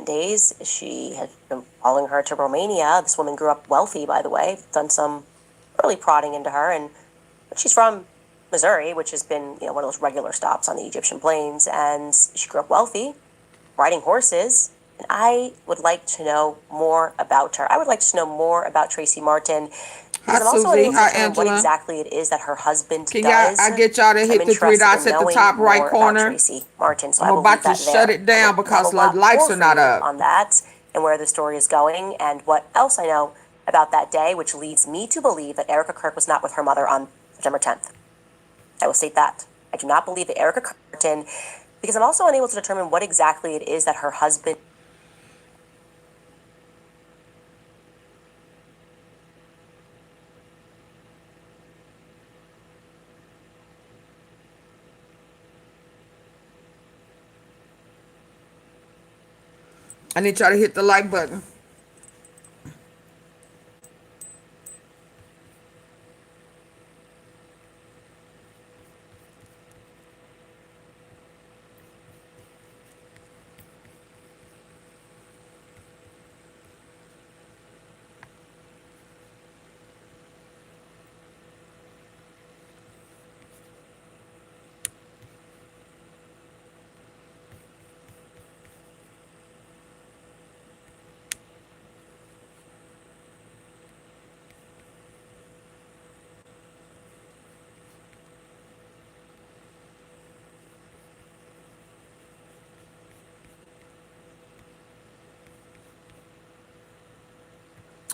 days. She has been following her to Romania. This woman grew up wealthy, by the way. Done some early prodding into her, and she's from Missouri, which has been one of those regular stops on the Egyptian plains. And she grew up wealthy, riding horses. And I would like to know more about her. I would like to know more about Tracy Martin. Hi, I'm also Susie. unable to Hi, determine what Angela. exactly it is that her husband Can does. I get y'all to hit the three dots at the top right corner? Tracy Martin, so I'm I about will to leave that shut there. it down because A lot the lights more are not for you up. on that and where the story is going and what else I know about that day, which leads me to believe that Erica Kirk was not with her mother on September 10th. I will state that. I do not believe that Erica Kirk, because I'm also unable to determine what exactly it is that her husband. I need y'all to hit the like button.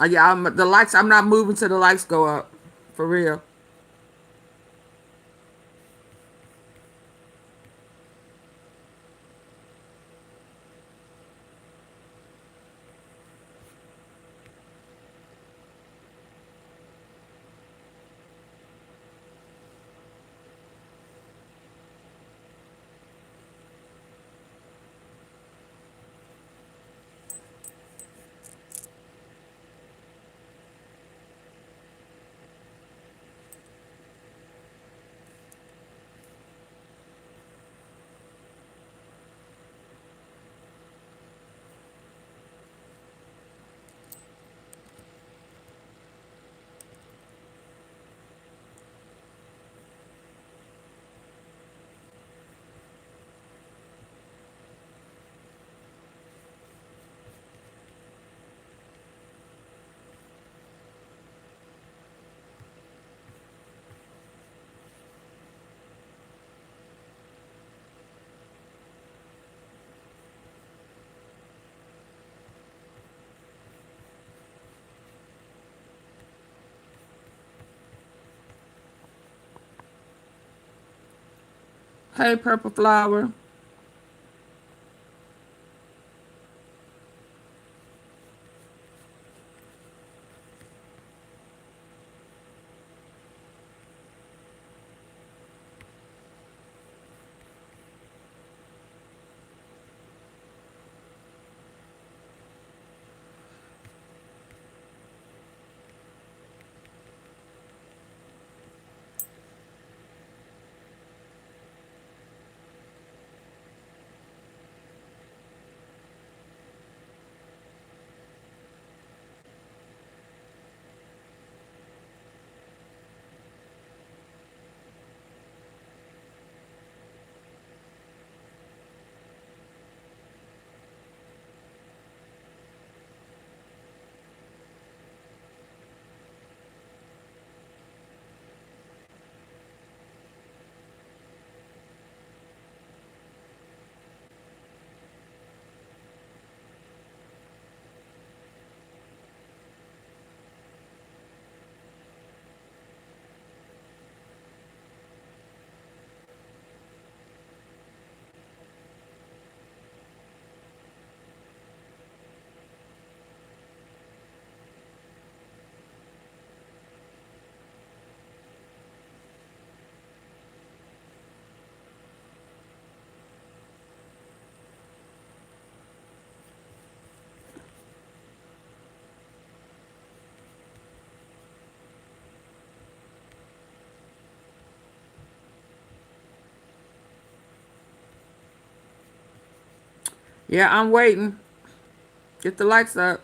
Yeah, the likes. I'm not moving till the likes go up, for real. Hey, Purple Flower. Yeah, I'm waiting. Get the likes up.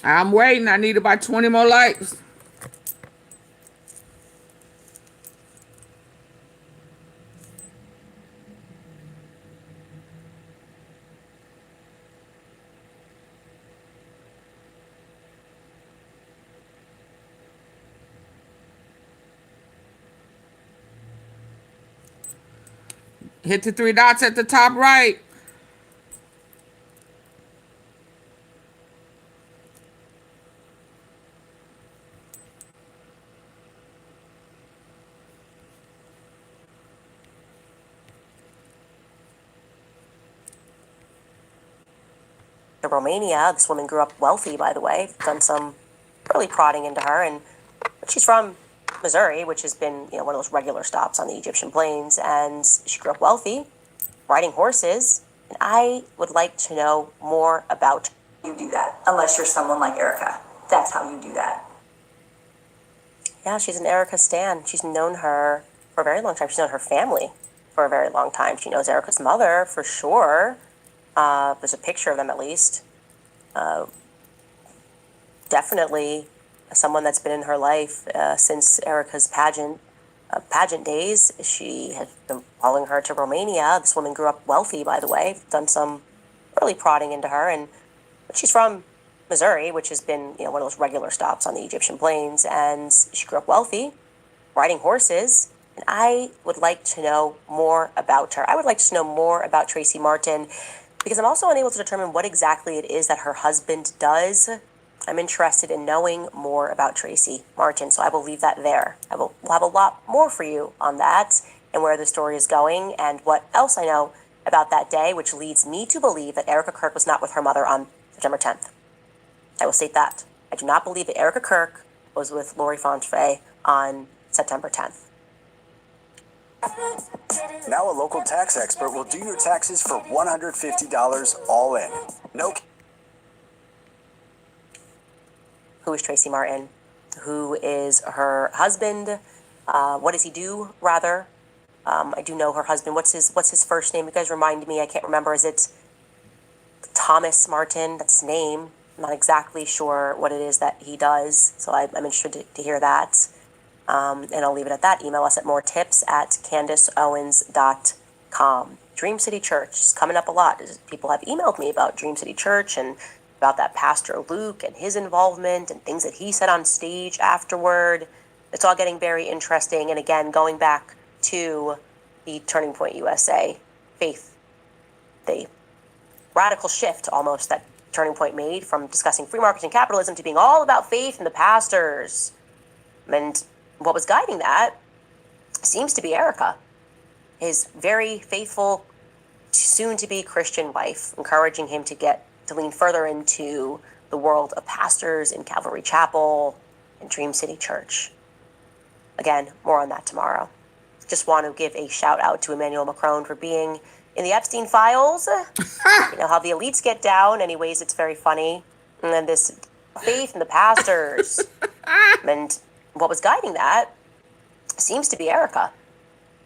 I'm waiting. I need about 20 more likes. Hit the three dots at the top right. To Romania. This woman grew up wealthy, by the way. Done some early prodding into her, and she's from Missouri, which has been, one of those regular stops on the Egyptian plains, and she grew up wealthy, riding horses, and I would like to know more about You do that, unless you're someone like Erica. That's how you do that. Yeah, she's an Erica stan. She's known her for a very long time. She's known her family for a very long time. She knows Erica's mother for sure. There's a picture of them at least. Definitely someone that's been in her life since Erica's pageant days. She has been following her to Romania. This woman grew up wealthy, by the way. Done some early prodding into her, and she's from Missouri, which has been, one of those regular stops on the Egyptian plains, and she grew up wealthy, riding horses, and I would like to know more about her. I would like to know more about Tracy Martin, because I'm also unable to determine what exactly it is that her husband does. I'm interested in knowing more about Tracy Martin, so I will leave that there. We'll have a lot more for you on that and where the story is going and what else I know about that day, which leads me to believe that Erica Kirk was not with her mother on September 10th. I will state that. I do not believe that Erica Kirk was with Lori Fonfay on September 10th. Now a local tax expert will do your taxes for $150 all in. No. Who is Tracy Martin? Who is her husband? What does he do, rather? I do know her husband. What's his first name? You guys remind me. I can't remember. Is it Thomas Martin? That's his name. I'm not exactly sure what it is that he does, so I'm interested to hear that. And I'll leave it at that. Email us at moretips@CandaceOwens.com. Dream City Church is coming up a lot. People have emailed me about Dream City Church and about that Pastor Luke and his involvement and things that he said on stage afterward. It's all getting very interesting. And again, going back to the Turning Point USA faith, the radical shift almost that Turning Point made from discussing free markets and capitalism to being all about faith and the pastors. And what was guiding that seems to be Erica, his very faithful, soon-to-be Christian wife, encouraging him to lean further into the world of pastors in Calvary Chapel and Dream City Church. Again, more on that tomorrow. Just want to give a shout out to Emmanuel Macron for being in the Epstein files. You know how the elites get down. Anyways, it's very funny. And then this faith and the pastors. And what was guiding that seems to be Erica,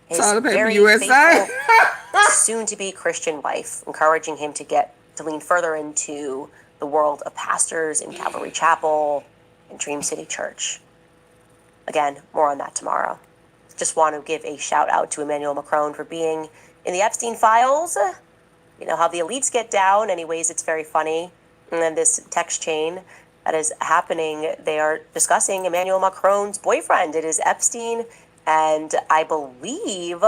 his very faithful, soon-to-be Christian wife, encouraging him to lean further into the world of pastors in Calvary Chapel and Dream City Church. Again, more on that tomorrow. Just want to give a shout out to Emmanuel Macron for being in the Epstein files. You know how the elites get down. Anyways, it's very funny. And then this text chain that is happening, they are discussing Emmanuel Macron's boyfriend. It is Epstein, and I believe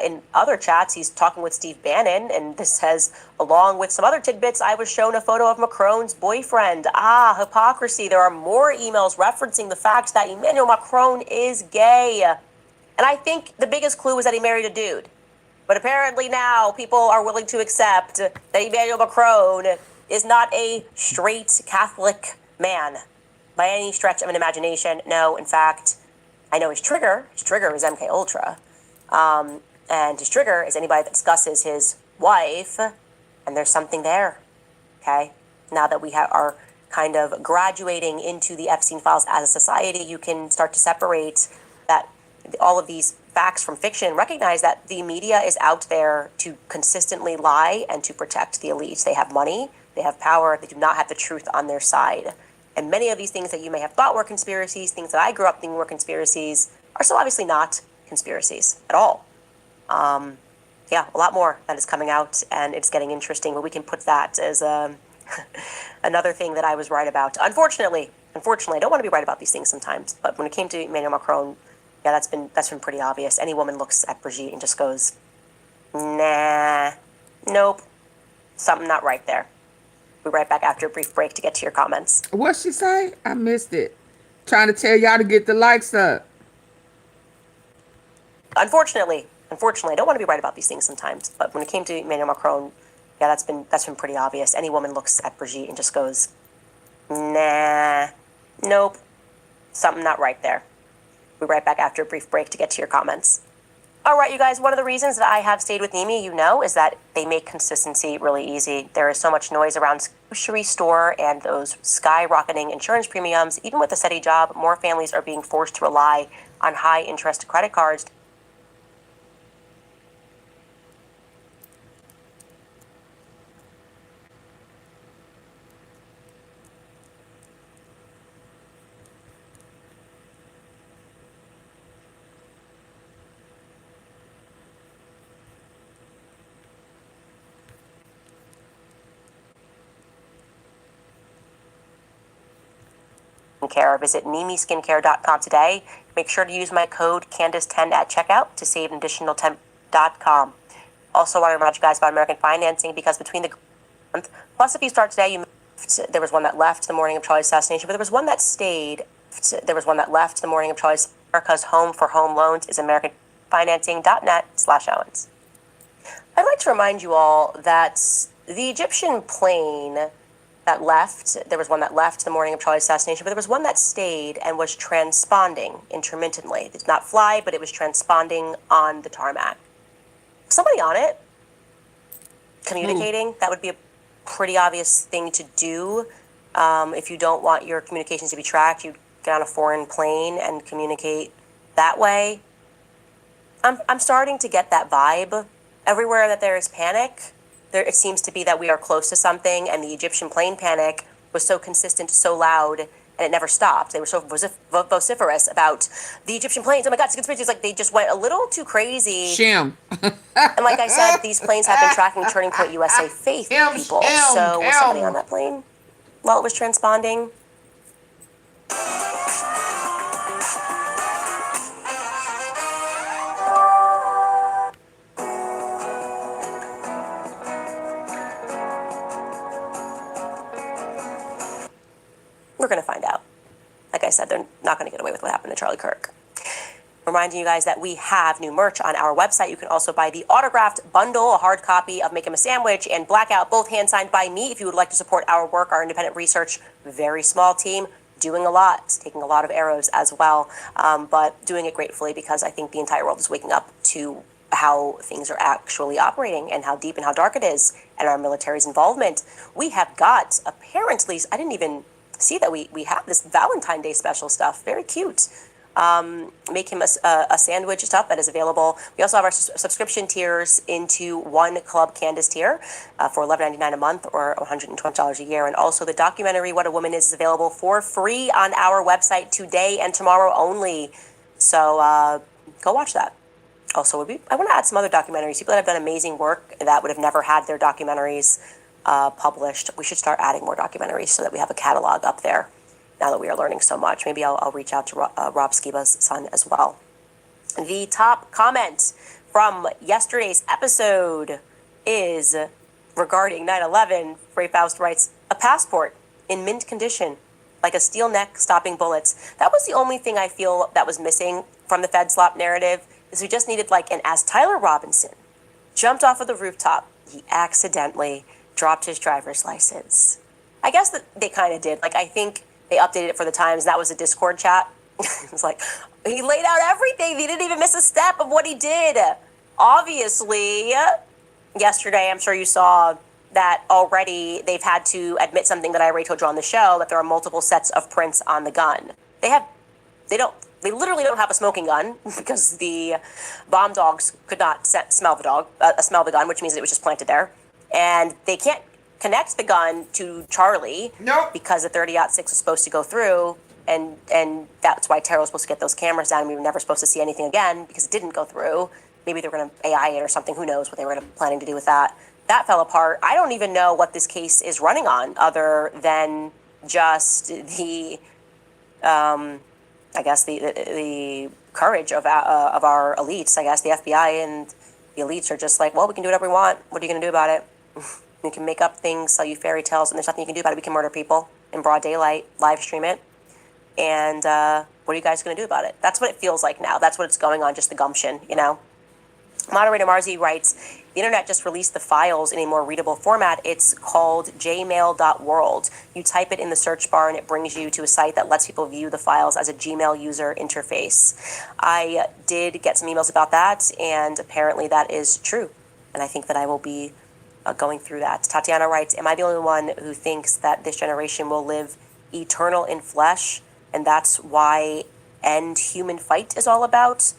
in other chats he's talking with Steve Bannon, and this says, along with some other tidbits, I was shown a photo of Macron's boyfriend. Hypocrisy. There are more emails referencing the fact that Emmanuel Macron is gay. And I think the biggest clue is that he married a dude. But apparently now people are willing to accept that Emmanuel Macron is not a straight Catholic man by any stretch of an imagination. No, in fact, I know his trigger. His trigger is MK Ultra. And his trigger is anybody that discusses his wife, and there's something there, okay? Now that we are kind of graduating into the Epstein files as a society, you can start to separate that all of these facts from fiction, recognize that the media is out there to consistently lie and to protect the elites. They have money, They have power. They do not have the truth on their side. And many of these things that you may have thought were conspiracies, things that I grew up thinking were conspiracies, are so obviously not conspiracies at all. Yeah, a lot more that is coming out, and it's getting interesting, but we can put that as another thing that I was right about. Unfortunately, I don't want to be right about these things sometimes, but when it came to Emmanuel Macron, yeah, that's been pretty obvious. Any woman looks at Brigitte and just goes, nah, nope, something not right there. We'll be right back after a brief break to get to your comments. What'd she say? I missed it. Trying to tell y'all to get the likes up. Unfortunately, I don't want to be right about these things sometimes, but when it came to Emmanuel Macron, yeah, that's been pretty obvious. Any woman looks at Brigitte and just goes, nah, nope, something not right there. We'll be right back after a brief break to get to your comments. All right, you guys, one of the reasons that I have stayed with Nimi, is that they make consistency really easy. There is so much noise around grocery store and those skyrocketing insurance premiums. Even with a steady job, more families are being forced to rely on high-interest credit cards. Skincare. Visit NimiSkincare.com today. Make sure to use my code Candace10 at checkout to save an additional 10.com. Also, want to remind you guys about American financing because between the month, plus if you start today, there was one that left the morning of Charlie's assassination, but there was one that stayed. There was one that left the morning of Charlie's. America's home for home loans is AmericanFinancing.net/Owens. I'd like to remind you all that the Egyptian plane that left, there was one that left the morning of Charlie's assassination, but there was one that stayed and was transponding intermittently. It did not fly, but it was transponding on the tarmac. Somebody on it communicating, that would be a pretty obvious thing to do. If you don't want your communications to be tracked, you get on a foreign plane and communicate that way. I'm starting to get that vibe. Everywhere that there is panic, it seems to be that we are close to something, and the Egyptian plane panic was so consistent, so loud, and it never stopped. They were so vociferous about the Egyptian planes. Oh my God, it's a conspiracy. It's like they just went a little too crazy. Shim. And like I said, these planes have been tracking Turning Point USA faith people. So was somebody on that plane while it was transponding? We're going to find out. Like I said, they're not going to get away with what happened to Charlie Kirk. Reminding you guys that we have new merch on our website. You can also buy the autographed bundle, a hard copy of Make 'em a Sandwich and Blackout, both hand-signed by me. If you would like to support our work, our independent research, very small team, doing a lot, taking a lot of arrows as well, but doing it gratefully because I think the entire world is waking up to how things are actually operating and how deep and how dark it is, and our military's involvement. We have got, apparently, I didn't even see that we have this Valentine Day special stuff. Very cute. Make him a sandwich stuff that is available. We also have our subscription tiers into one Club Candace tier for $11.99 a month or $120 a year. And also the documentary What a Woman is available for free on our website today and tomorrow only. So go watch that. Also, I want to add some other documentaries. People that have done amazing work that would have never had their documentaries published. We should start adding more documentaries so that we have a catalog up there now that we are learning so much. Maybe I'll reach out to Rob Skiba's son as well. The top comment from yesterday's episode is regarding 9/11. Ray Faust writes, a passport in mint condition, like a steel neck stopping bullets. That was the only thing I feel that was missing from the Fed slop narrative, is we just needed like an as Tyler Robinson jumped off of the rooftop, he accidentally dropped his driver's license. I guess that they kind of did. Like, I think they updated it for the Times. That was a Discord chat. It was like, he laid out everything. He didn't even miss a step of what he did. Obviously, yesterday, I'm sure you saw that already they've had to admit something that I already told you on the show, that there are multiple sets of prints on the gun. They literally don't have a smoking gun because the bomb dogs could not smell the gun, which means it was just planted there. And they can't connect the gun to Charlie. Nope. Because the 30-06 was supposed to go through, and that's why Tara was supposed to get those cameras down, and we were never supposed to see anything again because it didn't go through. Maybe they were going to AI it or something. Who knows what they were planning to do with that. That fell apart. I don't even know what this case is running on other than just the, I guess, the courage of our elites. I guess the FBI and the elites are just like, well, we can do whatever we want. What are you going to do about it? We can make up things, sell you fairy tales, and there's nothing you can do about it. We can murder people in broad daylight, live stream it. And what are you guys going to do about it? That's what it feels like now. That's what it's going on, just the gumption, you know? Moderator Marzi writes, the internet just released the files in a more readable format. It's called jmail.world. You type it in the search bar and it brings you to a site that lets people view the files as a Gmail user interface. I did get some emails about that, and apparently that is true. And I think that I will be going through that. Tatiana writes, am I the only one who thinks that this generation will live eternal in flesh, and that's why End Human Fight is all about?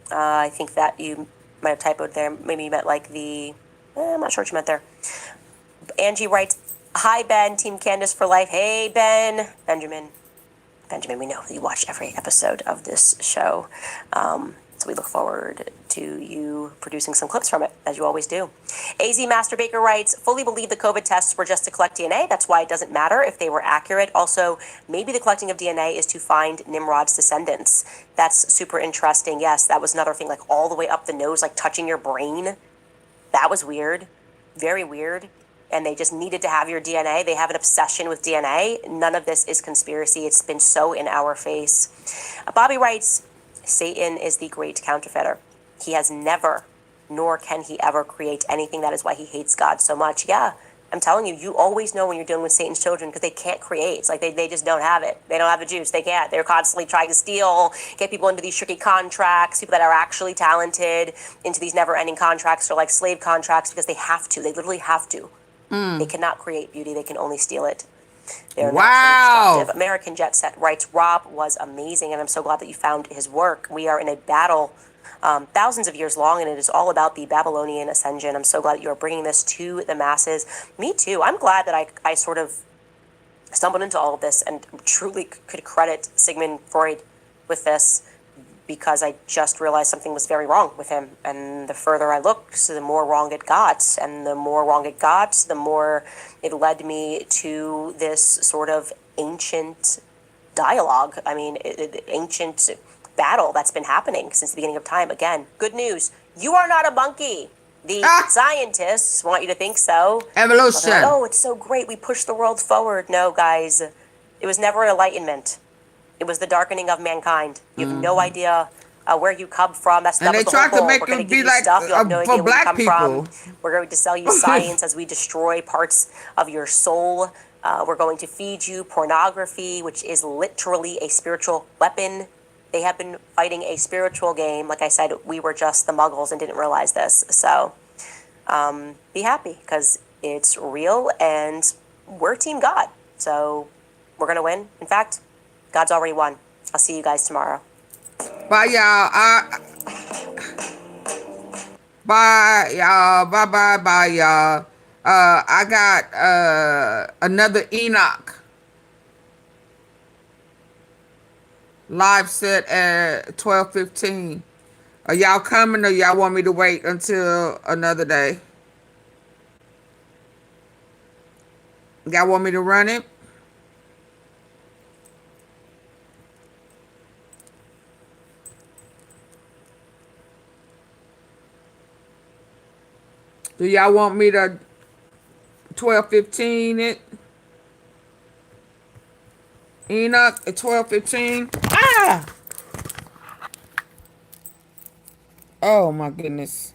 I think that you might have typoed there. Maybe you meant like the... I'm not sure what you meant there. Angie writes, hi, Ben, Team Candace for life. Hey, Ben. Benjamin, we know that you watch every episode of this show. So we look forward to you producing some clips from it, as you always do. AZ Master Baker writes, fully believe the COVID tests were just to collect DNA. That's why it doesn't matter if they were accurate. Also, maybe the collecting of DNA is to find Nimrod's descendants. That's super interesting. Yes, that was another thing, like all the way up the nose, like touching your brain. That was weird. Very weird. And they just needed to have your DNA. They have an obsession with DNA. None of this is conspiracy. It's been so in our face. Bobby writes, Satan is the great counterfeiter. He has never, nor can he ever create anything. That is why he hates God so much. Yeah, I'm telling you, you always know when you're dealing with Satan's children because they can't create. It's like they just don't have it. They don't have the juice. They can't. They're constantly trying to steal, get people into these tricky contracts, people that are actually talented into these never-ending contracts or like slave contracts because they have to. They literally have to. They cannot create beauty. They can only steal it. They're naturally destructive. American Jet Set writes, Rob was amazing, and I'm so glad that you found his work. We are in a battle thousands of years long, and it is all about the Babylonian ascension. I'm so glad that you are bringing this to the masses. Me too. I'm glad that I sort of stumbled into all of this and truly could credit Sigmund Freud with this, because I just realized something was very wrong with him. And the further I looked, the more wrong it got. And the more wrong it got, the more it led me to this sort of ancient dialogue. I mean, ancient battle that's been happening since the beginning of time. Again, good news. You are not a monkey. The scientists want you to think so. Evolution. Like, oh, it's so great. We push the world forward. No, guys. It was never enlightenment. It was the darkening of mankind. You have no idea where you come from. That's and they tried to make it be like for black people. We're going to sell you science as we destroy parts of your soul. We're going to feed you pornography, which is literally a spiritual weapon. They have been fighting a spiritual game. Like I said, we were just the muggles and didn't realize this. So be happy, because it's real and we're Team God. So we're going to win. In fact, God's already won. I'll see you guys tomorrow. Bye, y'all. Bye, y'all. Bye, y'all. I got another Enoch live set at 12:15. Are y'all coming, or y'all want me to wait until another day? Y'all want me to run it? Do y'all want me to 12:15 it? Enoch at 12:15? Ah! Oh my goodness.